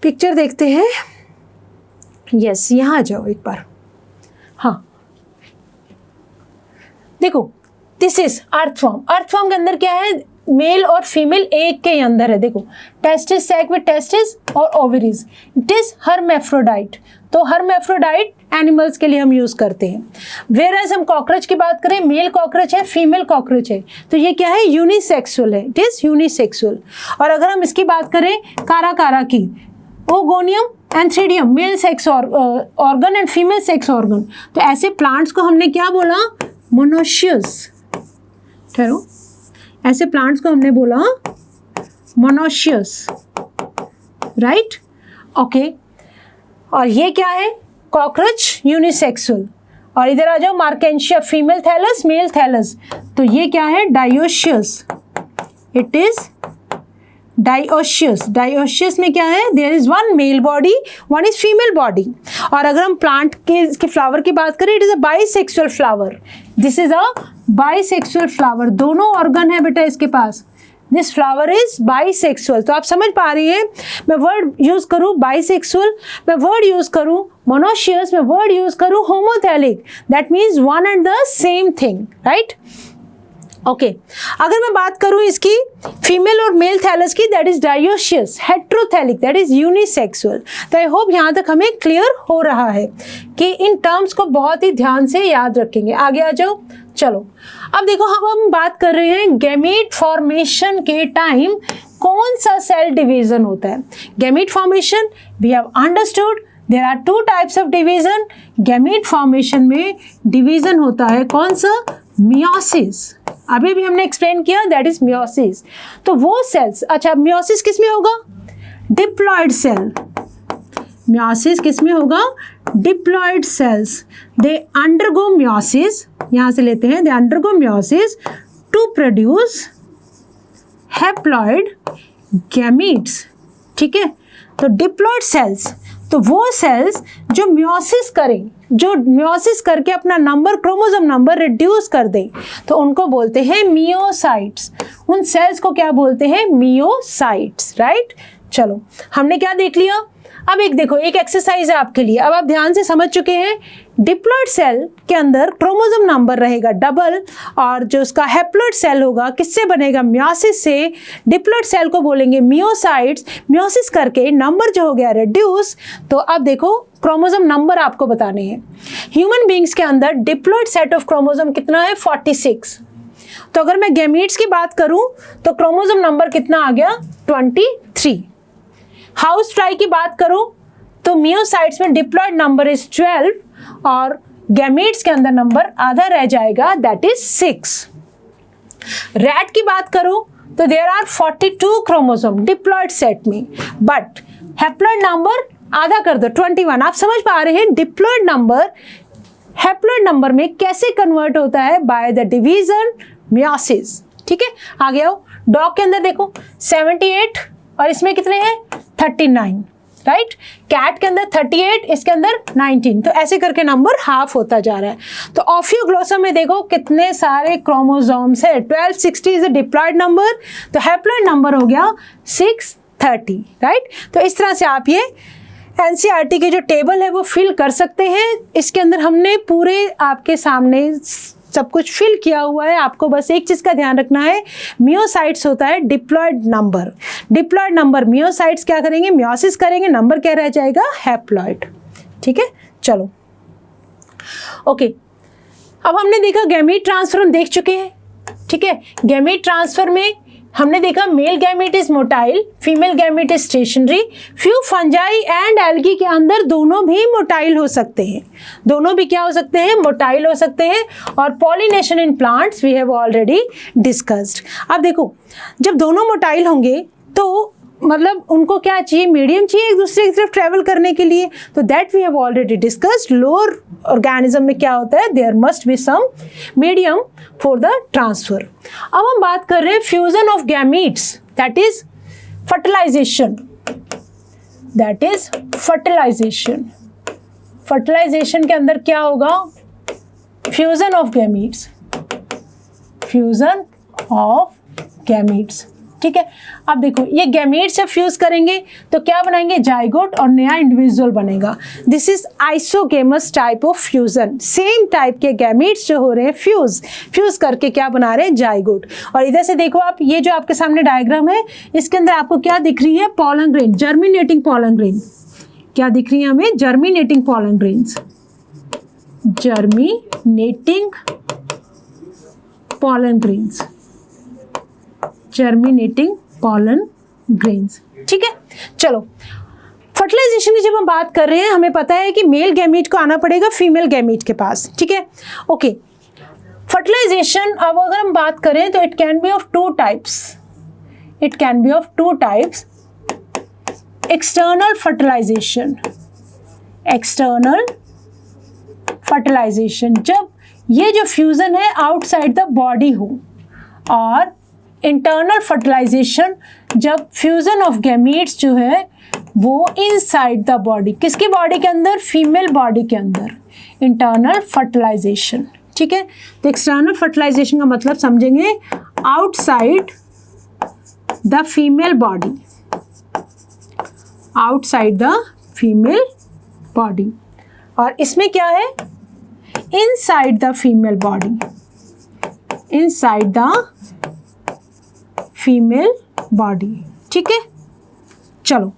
पिक्चर देखते हैं। यस, यहाँ आ जाओ एक बार। हाँ देखो, दिस इज अर्थवर्म। अर्थवर्म के अंदर क्या है? मेल और फीमेल एक के अंदर है। देखो, टेस्टिस सैक विद टेस्टिस और ओवरीज, इट इज हर्मेफ्रोडाइट। तो हर्मेफ्रोडाइट एनिमल्स के लिए हम यूज करते हैं। वेयरएज हम कॉकरोच की बात करें, मेल कॉकरोच है, फीमेल कॉकरोच है, तो ये क्या है? यूनिसेक्सुअल है, इट इज यूनिसेक्सुअल। और अगर हम इसकी बात करें कारा की, oogonium antheridium, male sex organ and female sex organ. तो ऐसे प्लांट्स को हमने क्या बोला? मोनोशियस। ठहरो, ऐसे प्लांट्स को हमने बोला मोनोशियस, राइट। ओके, और ये क्या है? कॉकरोच यूनिसेक्सुअल, और इधर आ जाओ Marchantia, female thallus male thallus, तो ये क्या है dioecious, it is dioecious. Dioecious में क्या है, there is one male body, one is female body. और अगर हम प्लांट के फ्लावर की बात करें, it is a bisexual flower, this is a bisexual flower, दोनों ऑर्गन है बेटा इसके पास, दिस फ्लावर इज बाइसेक्सुअल। तो आप समझ पा रही हैं, मैं वर्ड यूज करूं बाइसेक्सुअल, मैं वर्ड यूज करूं मोनोशियस, मैं वर्ड यूज करूं homothallic, that means one and the same thing, right. Okay, अगर मैं बात करूं इसकी फीमेल और मेल थैलस की, that is dioecious, heterothallic that is unisexual. तो आई होप यहां तक हमें क्लियर हो रहा है कि इन टर्म्स को बहुत ही ध्यान से याद रखेंगे। आगे आ जाओ, चलो अब देखो हम बात कर रहे हैं गैमीट फॉर्मेशन के टाइम कौन सा सेल डिवीजन होता है। Gamete formation we have understood there are two types of division. Gamete formation में डिवीजन होता है कौन सा, मियोसिस, अभी भी हमने एक्सप्लेन किया, दैट इज मियोसिस। तो वो सेल्स, अच्छा मियोसिस किस में होगा, डिप्लॉयड सेल, मियोसिस किस में होगा, diploid cells, they undergo meiosis, यहां से लेते हैं, they undergo meiosis to produce haploid gametes, ठीक है। तो डिप्लॉयड सेल्स, तो वो सेल्स जो मियोसिस करें, जो मियोसिस करके अपना नंबर, क्रोमोसोम नंबर रिड्यूस कर दें, तो उनको बोलते हैं मियोसाइट्स। उन सेल्स को क्या बोलते हैं, मियोसाइट्स, राइट। चलो हमने क्या देख लिया, अब एक देखो, एक एक्सरसाइज है आपके लिए, अब आप ध्यान से समझ चुके हैं। डिप्लॉयड सेल के अंदर क्रोमोसोम नंबर रहेगा डबल, और जो उसका हैप्लॉयड सेल होगा किससे बनेगा, मियोसिस से। डिप्लॉयड सेल को बोलेंगे मियोसाइट्स, मियोसिस करके नंबर जो हो गया रिड्यूस। तो अब देखो क्रोमोसोम नंबर आपको बताने हैं। ह्यूमन बींग्स के अंदर डिप्लॉयड सेट ऑफ क्रोमोसोम कितना है, 46। तो अगर मैं गैमीट्स की बात करूं तो क्रोमोसोम नंबर कितना आ गया, 23। हाउस फ्लाई की बात करूं तो मियोसाइट्स में डिप्लॉयड नंबर इज 12 और गैमीट्स के अंदर नंबर आधा रह जाएगा, दैट इज 6। रैट की बात करूं तो there are 42 chromosome diploid set में, बट हैप्लॉयड नंबर आधा कर दो, 21। आप समझ पा रहे हैं डिप्लॉयड नंबर हैप्लॉयड नंबर में कैसे कन्वर्ट होता है, बाय द डिवीजन मियोसिस, ठीक है। आगे आओ, डॉग के अंदर देखो 78 और इसमें कितने हैं, 39, राइट। कैट के अंदर 38, इसके अंदर 19, तो ऐसे करके नंबर हाफ होता जा रहा है। तो ऑफियोग्लोसम में देखो कितने सारे क्रोमोसोम्स है, 1260 इज अ डिप्लॉयड नंबर, तो हैप्लॉयड नंबर हो गया 630, राइट। तो इस तरह से आप ये एनसीईआरटी की जो टेबल है वो फिल कर सकते हैं। इसके अंदर हमने पूरे आपके सामने सब कुछ फिल किया हुआ है, आपको बस एक चीज का ध्यान रखना है, मियोसाइट्स होता है diploid number, diploid number meiocytes क्या करेंगे, मियोसिस करेंगे, नंबर क्या रह जाएगा, हैप्लॉयड, ठीक है। चलो ओके, अब हमने देखा गैमीट ट्रांसफर हम देख चुके हैं, ठीक है। गैमीट ट्रांसफर में हमने देखा male gamete is motile, female gamete is stationary. Few fungi and algae के अंदर दोनों भी मोटाइल हो सकते हैं, दोनों भी क्या हो सकते हैं, मोटाइल हो सकते हैं। और pollination in plants we have already discussed. अब देखो जब दोनों मोटाइल होंगे तो मतलब उनको क्या चाहिए, मीडियम चाहिए एक दूसरे की तरफ ट्रेवल करने के लिए, तो that we have already discussed. Lower organism में क्या होता है, there must be some medium for the transfer. अब हम बात कर रहे हैं fusion of gametes, that is fertilisation, that is fertilisation. Fertilisation के अंदर क्या होगा, fusion of gametes, fusion of gametes, ठीक है। अब देखो ये गैमीट से फ्यूज करेंगे तो क्या बनाएंगे, जाइगोट, और नया इंडिविजुअल बनेगा। This is isogamous type of fusion. Same type के गैमीट्स जो हो रहे हैं फ्यूज करके क्या बना रहे हैं, जाइगोट। और इधर से देखो आप, ये जो आपके सामने डायग्राम है इसके अंदर आपको क्या दिख रही है, pollen grain, germinating pollen grain. क्या दिख रही है हमें, germinating pollen grains, germinating pollen grains, germinating pollen grains, ठीक है। चलो फर्टिलाइजेशन की जब हम बात कर रहे हैं हमें पता है कि मेल गैमीट को आना पड़ेगा फीमेल गैमीट के पास, ठीक है। ओके, फर्टिलाइजेशन अब अगर हम बात करें तो it can be of two types, it can be of two types. External fertilisation, external fertilisation, जब ये जो फ्यूज़न है आउटसाइड द बॉडी हो, और इंटरनल फर्टिलाइजेशन जब फ्यूज़न ऑफ गैमीट्स जो है वो इनसाइड द बॉडी, किसकी बॉडी के अंदर, फीमेल बॉडी के अंदर, इंटरनल फर्टिलाइजेशन। ठीक है, तो एक्सटर्नल फर्टिलाइजेशन का मतलब समझेंगे outside the female body, outside the female body, और इसमें क्या है, inside the female body, inside the female body. ठीक है, चलो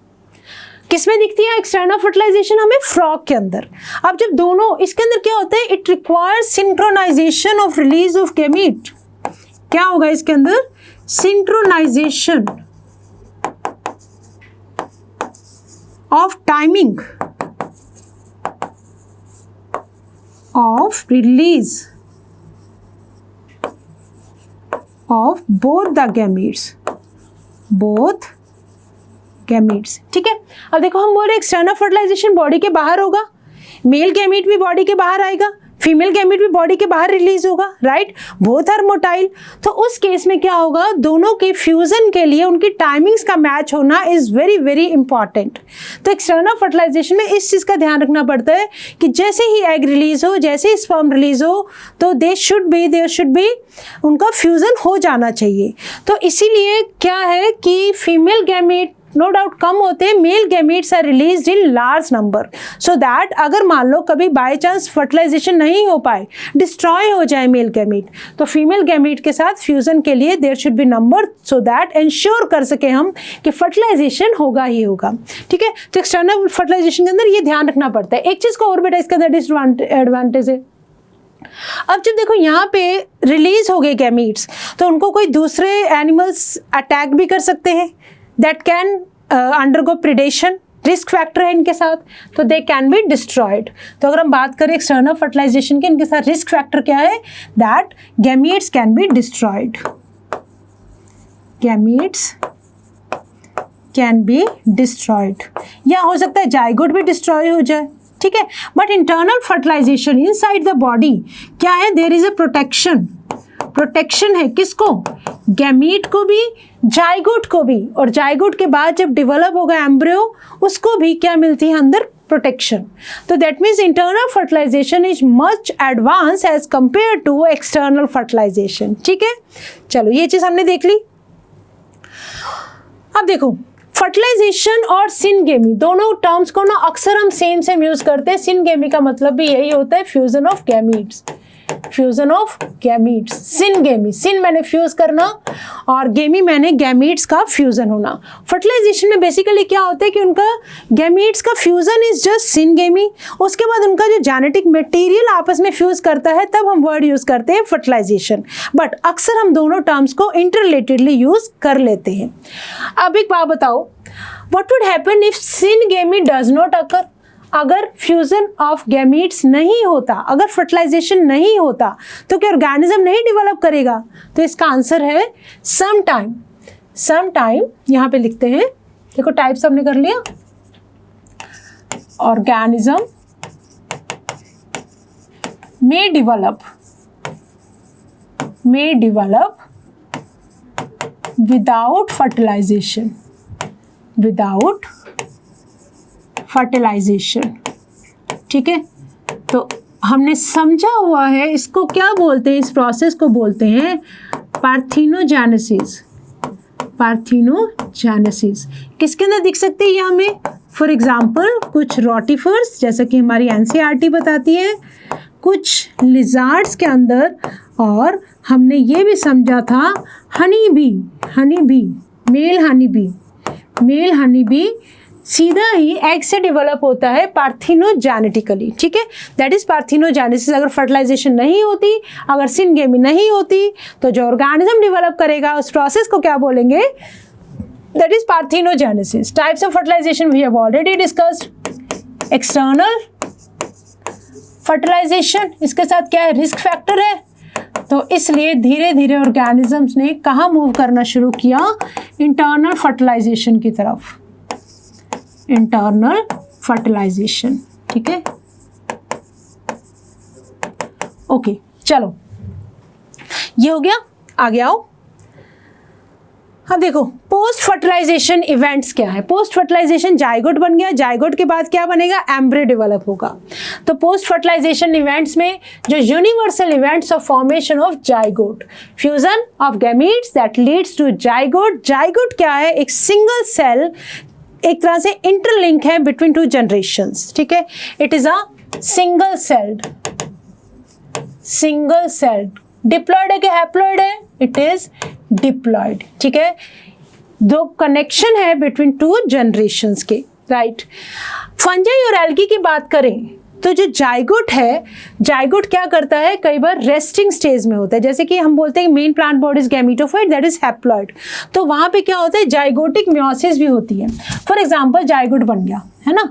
किसमें दिखती है एक्सटर्नल फर्टिलाइजेशन, हमें फ्रॉग के अंदर। अब जब दोनों, इसके अंदर क्या होता है, it requires synchronisation of release of gamete. क्या होगा इसके अंदर, synchronisation of timing of release of both the gametes, both gametes. ठीक है, अब देखो हम बोल रहे हैं एक्सटर्नल फर्टिलाइजेशन बॉडी के बाहर होगा, मेल गैमीट भी बॉडी के बाहर आएगा, फीमेल गैमीट भी बॉडी के बाहर रिलीज होगा, राइट, बोथ आर मोटाइल। तो उस केस में क्या होगा, दोनों के फ्यूजन के लिए उनकी टाइमिंग्स का मैच होना इज वेरी वेरी इंपॉर्टेंट। तो एक्सटर्नल फर्टिलाइजेशन में इस चीज़ का ध्यान रखना पड़ता है कि जैसे ही एग रिलीज हो, जैसे ही स्पर्म रिलीज हो, तो देयर शुड बी उनका फ्यूजन हो जाना चाहिए। तो इसीलिए क्या है कि फीमेल गैमीट नो डाउट कम होते हैं, male gametes are released in large number, so that अगर मान लो कभी बाय चांस फर्टिलाइजेशन नहीं हो पाए, डिस्ट्रॉय हो जाए मेल गैमीट, तो फीमेल गैमीट के साथ फ्यूजन के लिए there should be number, so that ensure कर सके हम कि फर्टिलाइजेशन होगा ही होगा। ठीक है, तो एक्सटर्नल फर्टिलाइजेशन के अंदर ये ध्यान रखना पड़ता है। एक चीज़ को और बेटा इसके अंदर डिसएडवांटेज है, अब जब देखो यहाँ पे रिलीज हो गए गैमीट्स, तो उनको कोई दूसरे एनिमल्स अटैक भी कर सकते हैं, that can undergo predation, risk factor है इनके साथ, तो दे कैन बी डिस्ट्रॉयड। तो अगर हम बात करें एक्सटर्नल फर्टिलाइजेशन के, इनके साथ रिस्क फैक्टर क्या है, that gametes can be destroyed, gametes can be destroyed, या हो सकता है जाइगोट भी डिस्ट्रॉय हो जाए। ठीक है, but internal fertilisation inside the body क्या है, there is a protection, protection है किसको, गैमीट को भी, जाइगोट को भी, और जाइगोट के बाद जब डेवलप होगा एम्ब्रियो, उसको भी क्या मिलती है अंदर, प्रोटेक्शन। तो that means internal fertilisation is much advance as compare to external fertilisation. ठीक है, चलो ये चीज हमने देख ली। अब देखो फर्टिलाइजेशन और सिनगेमी दोनों टर्म्स को ना अक्सर हम सेम सेम यूज करते हैं। सिनगेमी का मतलब भी यही होता है, fusion of gametes, fusion of gametes. Syngamy, syn मैंने फ्यूज करना और गेमी मैंने गैमीट्स का फ्यूजन होना। फर्टिलाइजेशन में बेसिकली क्या होता है कि उनका गैमीट्स का फ्यूजन इज जस्ट सिनगेमी, उसके बाद उनका जो जेनेटिक मटेरियल आपस में फ्यूज करता है तब हम वर्ड यूज करते हैं फर्टिलाइजेशन, बट अक्सर हम दोनों टर्म्स को इंटररिलेटेडली यूज कर लेते हैं। अब एक बात बताओ, what would happen if syngamy does not occur, अगर फ्यूजन ऑफ गैमीट्स नहीं होता, अगर फर्टिलाइजेशन नहीं होता, तो क्या ऑर्गेनिज्म नहीं डेवलप करेगा? तो इसका आंसर है सम टाइम, सम टाइम यहाँ पे लिखते हैं, देखो टाइप्स हमने कर लिया, organism may develop without fertilization, without fertilization। ठीक है, तो हमने समझा हुआ है, इसको क्या बोलते हैं, इस प्रोसेस को बोलते हैं पार्थिनोजेनेसिस। पार्थिनोजेनेसिस किसके अंदर दिख सकती है ये हमें? फॉर एग्जाम्पल कुछ रोटिफर्स, जैसा कि हमारी एनसीईआरटी बताती है, कुछ लिजार्ड्स के अंदर, और हमने ये भी समझा था honey bee, male honey bee सीधा ही एग से डेवलप होता है पार्थिनोजेनेटिकली। ठीक है, दैट इज पार्थिनोजेनेसिस। अगर फर्टिलाइजेशन नहीं होती, अगर सिनगेमी नहीं होती, तो जो ऑर्गेनिज्म डेवलप करेगा उस प्रोसेस को क्या बोलेंगे? That is parthenogenesis. Types of fertilisation we have already discussed. External fertilisation, इसके साथ क्या है, रिस्क फैक्टर है, तो इसलिए धीरे धीरे ऑर्गेनिजम्स ने कहाँ मूव करना शुरू किया? इंटरनल फर्टिलाइजेशन की तरफ, इंटरनल फर्टिलाइजेशन। ठीक है, ओके चलो ये हो गया, आगे आओ। अब देखो पोस्ट फर्टिलाइजेशन इवेंट्स क्या है। पोस्ट फर्टिलाइजेशन जाइगोट बन गया, जाइगोट के बाद क्या बनेगा, एम्ब्रियो डेवलप होगा। तो पोस्ट फर्टिलाइजेशन इवेंट्स में जो universal events of formation of zygote, fusion of gametes that leads to zygote. Zygote क्या है, एक सिंगल सेल, एक तरह से इंटरलिंक है बिटवीन टू जनरेशंस, ठीक है। It is a single celled, single celled, diploid है कि हैप्लॉयड है, इट इज डिप्लॉयड, ठीक है। दो कनेक्शन है बिटवीन टू जनरेशंस के, राइट। फंजाई और एल्गी की बात करें तो जो जाइगोट है, जाइगोट क्या करता है, कई बार रेस्टिंग स्टेज में होता है। जैसे कि हम बोलते हैं main plant body is gametophyte, that is haploid, तो वहां पे क्या होता है, जाइगोटिक मियोसिस भी होती है। फॉर एग्जांपल जाइगोट बन गया है ना,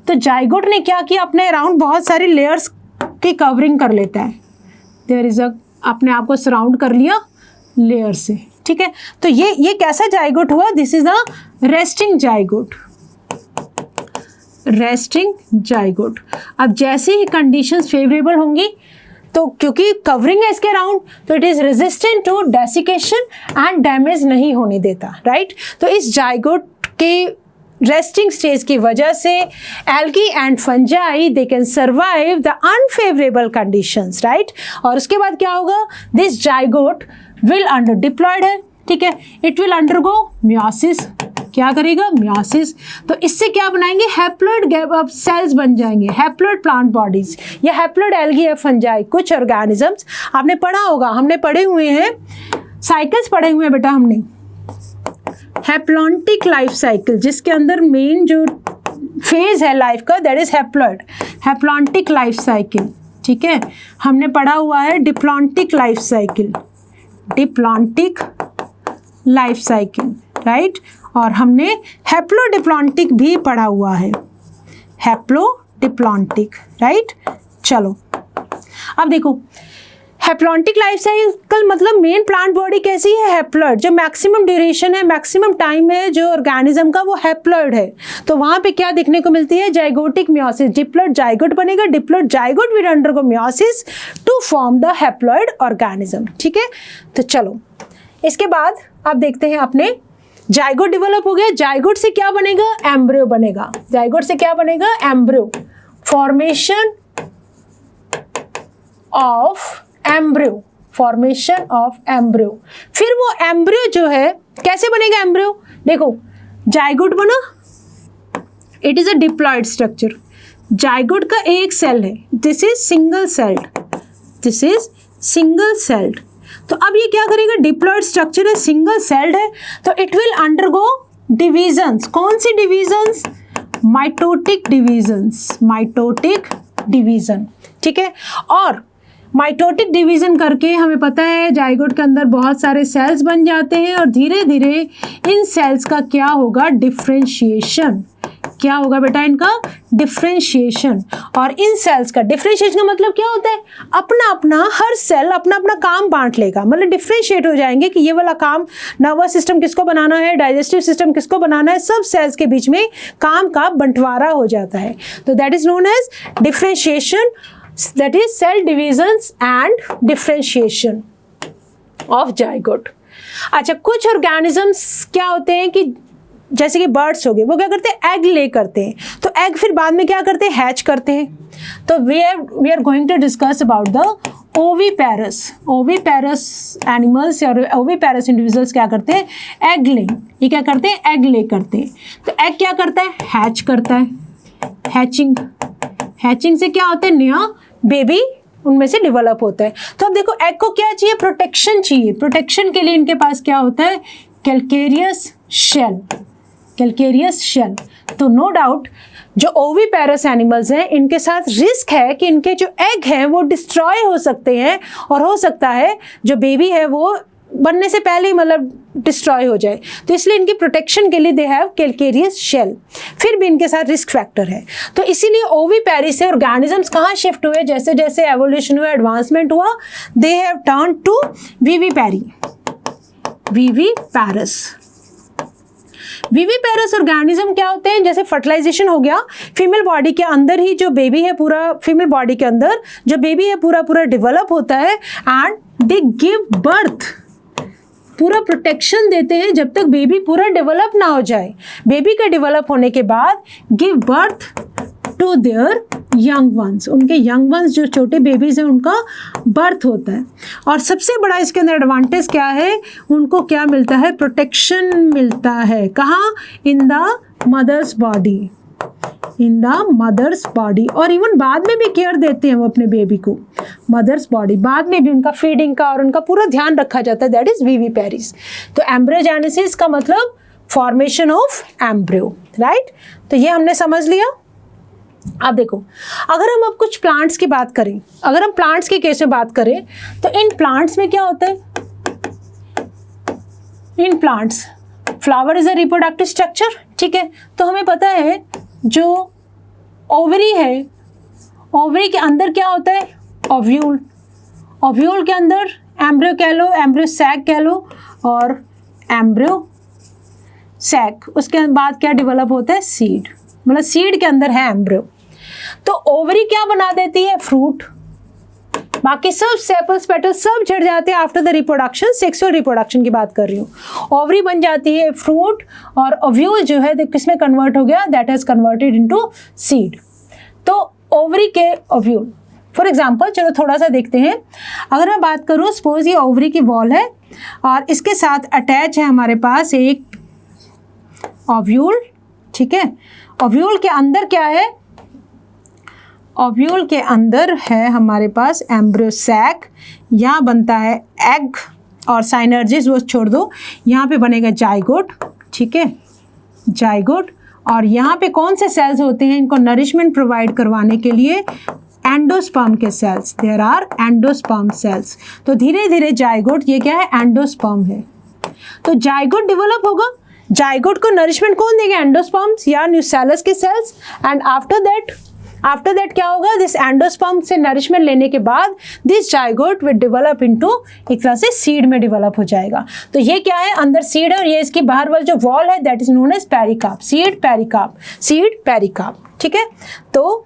तो जाइगोट ने क्या किया, अपने अराउंड बहुत सारी लेयर्स की कवरिंग कर लेता है। देयर इज अ, अपने आप को सराउंड कर लिया लेयर से, ठीक है। तो ये कैसा जाइगोट हुआ, this is a resting zygote, resting zygote. अब जैसे ही कंडीशंस फेवरेबल होंगी तो क्योंकि कवरिंग है इसके अराउंड, तो it is resistant to desiccation and damage नहीं होने देता, राइट। तो इस जाइगोट के रेस्टिंग स्टेज की वजह से algae and fungi they can survive the unfavourable conditions, right. और उसके बाद क्या होगा, this zygote will under diploid है, ठीक है, इट विल अंडरगो मियोसिस, क्या करेगा, मियोसिस। तो इससे क्या बनाएंगे, हैप्लॉयड सेल्स बन जाएंगे, हैप्लॉयड प्लांट बॉडीज या हैप्लॉयड एल्गी या फंजाई। कुछ ऑर्गेनिजम्स आपने पढ़ा होगा, हमने पढ़े हुए हैं, साइकिल्स पढ़े हुए हैं बेटा हमने, हैप्लॉन्टिक लाइफ साइकिल, जिसके अंदर मेन जो फेज है लाइफ का that is haploid, haplontic life cycle, ठीक है। हमने पढ़ा हुआ है diplontic life cycle, diplontic life cycle, right. और हमने हैप्लोडिप्लॉन्टिक भी पढ़ा हुआ है, हैप्लोडिप्लॉन्टिक, राइट। चलो अब देखो हैप्लॉन्टिक लाइफ साइकिल मतलब मेन प्लांट बॉडी कैसी है, हैप्लॉयड, जो मैक्सिमम ड्यूरेशन है, मैक्सिमम टाइम है जो ऑर्गेनिज्म का वो हैप्लॉयड है। तो वहां पे क्या देखने को मिलती है, जाइगोटिक मियोसिस, डिप्लॉयड जाइगोट बनेगा, diploid zygote will undergo meiosis to form the haploid organism, ठीक है। तो चलो इसके बाद आप देखते हैं अपने जाइगोट डेवलप हो गया, जाइगोट से क्या बनेगा, एम्ब्रियो बनेगा, जाइगोट से क्या बनेगा, embryo, formation of embryo, formation of embryo. फिर वो एम्ब्रियो जो है कैसे बनेगा एम्ब्रियो, देखो जाइगोट बना, it is a diploid structure, zygote का एक सेल है, this is single celled, this is single celled. तो अब ये क्या करेगा, डिप्लॉयड स्ट्रक्चर है, सिंगल सेल्ड है, तो इट विल अंडरगो डिविजन्स। कौन सी divisions, mitotic divisions, mitotic division, ठीक है। और माइटोटिक डिवीजन करके हमें पता है जाइगोट के अंदर बहुत सारे सेल्स बन जाते हैं और धीरे धीरे इन सेल्स का क्या होगा, डिफ्रेंशिएशन, क्या होगा बेटा, इनका डिफ्रेंशिएशन। और इन सेल्स का डिफ्रेंशिएशन का मतलब क्या होता है, अपना अपना हर सेल अपना अपना काम बांट लेगा, मतलब डिफ्रेंशिएट हो जाएंगे कि ये वाला काम नर्वस सिस्टम किसको बनाना है, डाइजेस्टिव सिस्टम किसको बनाना है, सब सेल्स के बीच में काम का बंटवारा हो जाता है। तो that is known as differentiation, that is cell divisions and differentiation of zygote। अच्छा कुछ ऑर्गेनिजम्स क्या होते हैं कि जैसे कि बर्ड्स हो गए, वो क्या करते हैं, एग ले करते हैं, तो एग फिर बाद में क्या करते हैं, हैच करते हैं। तो we are going to discuss about the oviparous, oviparous animals या ओविपेरस इंडिविजुअल्स क्या करते हैं, एग ले, ये क्या करते हैं, एग ले करते हैं। तो एग क्या करता है, हैच करता है, हैचिंग, हैचिंग से क्या होता है, नया बेबी उनमें से डेवलप होता है। तो अब देखो एग को क्या चाहिए, प्रोटेक्शन चाहिए, प्रोटेक्शन के लिए इनके पास क्या होता है, कैल्केरियस शेल, कैल्केरियस शेल। तो नो डाउट जो ओविपेरस एनिमल्स हैं इनके साथ रिस्क है कि इनके जो एग हैं वो डिस्ट्रॉय हो सकते हैं और हो सकता है जो बेबी है वो बनने से पहले ही मतलब डिस्ट्रॉय हो जाए। तो इसलिए इनकी प्रोटेक्शन के लिए दे हैव कैल्केरियस शेल, फिर भी इनके साथ रिस्क फैक्टर है। तो इसीलिए ओविपेरी से ऑर्गेनिजम्स कहाँ शिफ्ट हुए, जैसे जैसे एवोल्यूशन हुआ, एडवांसमेंट हुआ, they have turn to vivipary, viviparous. Viviparous organism क्या होते हैं? जैसे फर्टिलाइजेशन हो गया, फीमेल बॉडी के अंदर ही जो बेबी है पूरा, फीमेल बॉडी के अंदर जो बेबी है पूरा पूरा डेवलप होता है एंड दे गिव बर्थ, पूरा प्रोटेक्शन देते हैं जब तक बेबी पूरा डेवलप ना हो जाए। बेबी के डेवलप होने के बाद give birth to their young ones, उनके यंग वंस जो छोटे बेबीज हैं उनका बर्थ होता है। और सबसे बड़ा इसके अंदर एडवांटेज क्या है? उनको क्या मिलता है? प्रोटेक्शन मिलता है। कहाँ? In the mother's body, in the mother's body. और इवन बाद में भी केयर देते हैं वो अपने बेबी को, मदर्स बॉडी, बाद में भी उनका फीडिंग का और उनका पूरा ध्यान रखा जाता है। That is viviparous. तो एम्ब्रियोजेनेसिस का मतलब फॉर्मेशन ऑफ एम्ब्रियो, राइट? तो ये हमने समझ लिया। अब देखो, अगर हम अब कुछ प्लांट्स की बात करें, अगर हम प्लांट्स के केस में बात करें तो इन प्लांट्स में क्या होता है? In plants flower is a reproductive structure, ठीक है? तो हमें पता है जो ओवरी है, ओवरी के अंदर क्या होता है? ओव्यूल, ओव्यूल के अंदर एम्ब्रियो कह लो, एम्ब्रियो सैक कह लो, और एम्ब्रियो सैक, उसके बाद क्या डेवलप होता है? सीड, मतलब सीड के अंदर है एम्ब्रियो। तो ओवरी क्या बना देती है? फ्रूट। बाकी सब सेपल्स पेटल्स सब झड़ जाते हैं after the reproduction, sexual reproduction की बात कर रही हूँ। ओवरी बन जाती है फ्रूट, और ओव्यूल जो है किसमें कन्वर्ट हो गया? That is converted into seed. तो ओवरी के ओव्यूल, फॉर एग्जाम्पल चलो थोड़ा सा देखते हैं। अगर मैं बात करूँ, सपोज ये ओवरी की वॉल है और इसके साथ अटैच है हमारे पास एक ओव्यूल, ठीक है? ओव्यूल के अंदर क्या है? ओव्यूल के अंदर है हमारे पास एम्ब्रियो सैक, यहाँ बनता है एग और साइनर्जिस वो छोड़ दो, यहाँ पे बनेगा जाइगोट, ठीक है? जाइगोट। और यहाँ पे कौन से सेल्स होते हैं इनको नरिशमेंट प्रोवाइड करवाने के लिए? एंडोस्पर्म के cells, there are endosperm cells. तो धीरे धीरे जाइगोट, ये क्या है? एंडोस्पर्म है। तो जाइगोट डेवलप होगा, जाइगोट को नरिशमेंट कौन देगा? एंडोस्पर्म्स या न्यूसेलस के सेल्स। एंड आफ्टर दैट क्या होगा? दिस एंडोस्पर्म से नरिशमेंट लेने के बाद this zygote will develop into, एक तरह से सीड में डेवलप हो जाएगा। तो ये क्या है? अंदर सीड है और ये इसकी बाहर वाली जो वॉल है that is known as pericarp, seed pericarp, seed pericarp, ठीक है? तो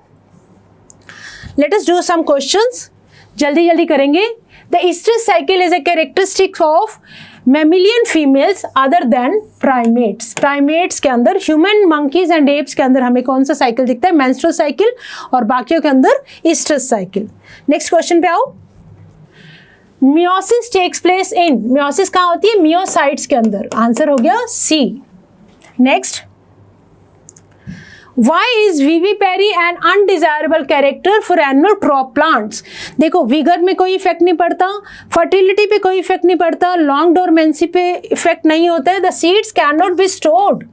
let us do some questions, जल्दी जल्दी करेंगे। The oestrus cycle is a characteristic of mammalian females other than primates. Primates के अंदर, ह्यूमन, मंकीज एंड एप्स के अंदर हमें कौन सा साइकिल दिखता है? मेंस्ट्रुअल साइकिल, और बाकियों के अंदर ईस्ट्रस साइकिल। नेक्स्ट क्वेश्चन पे आओ। Meiosis takes place in, meiosis कहाँ होती है? मियोसाइट्स के अंदर। आंसर हो गया C. Next, Why is vivipary an undesirable character for annual crop plants? देखो, विगर में कोई इफेक्ट नहीं पड़ता, फर्टिलिटी पे कोई इफेक्ट नहीं पड़ता, लॉन्ग डोरमेंसी पे इफेक्ट नहीं होता है। The seeds can not be stored.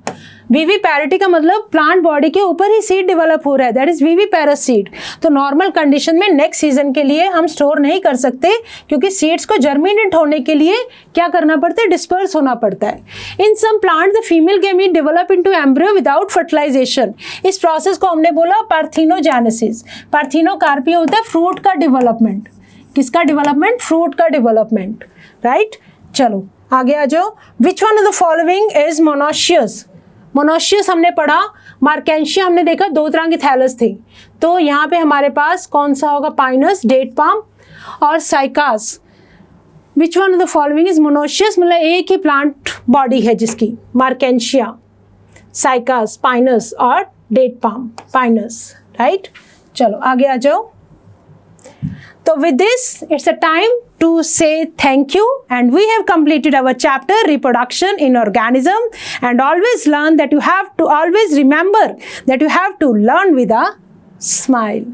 Viviparity का मतलब प्लांट बॉडी के ऊपर ही सीड डेवलप हो रहा है, दैट इज विविपेरस सीड। तो नॉर्मल कंडीशन में नेक्स्ट सीजन के लिए हम स्टोर नहीं कर सकते, क्योंकि सीड्स को जर्मिनेट होने के लिए क्या करना पड़ता है? डिस्पर्स होना पड़ता है। In some plant the female gamete develop into embryo without fertilisation. इस प्रोसेस को हमने बोला पार्थिनोजेनेसिस। पार्थिनोकार्पिया होता है फ्रूट का डेवलपमेंट। किसका डेवलपमेंट? फ्रूट का डेवलपमेंट, राइट? चलो आगे आ जाओ। विच one of the following is monoecious? Monoecious हमने पढ़ा, मार्केंशिया हमने देखा, दो तरह की थैलस थी। तो यहाँ पे हमारे पास कौन सा होगा? पाइनस, डेट पाम और Cycas. Which one of the following is monoecious? मतलब एक ही प्लांट बॉडी है जिसकी, मार्केंशिया, साइकास, पाइनस और डेट पाम, पाइनस, राइट? चलो आगे आ जाओ। So with this, it's a time to say thank you, and we have completed our chapter reproduction in organism, and always learn that you have to always remember that you have to learn with a smile.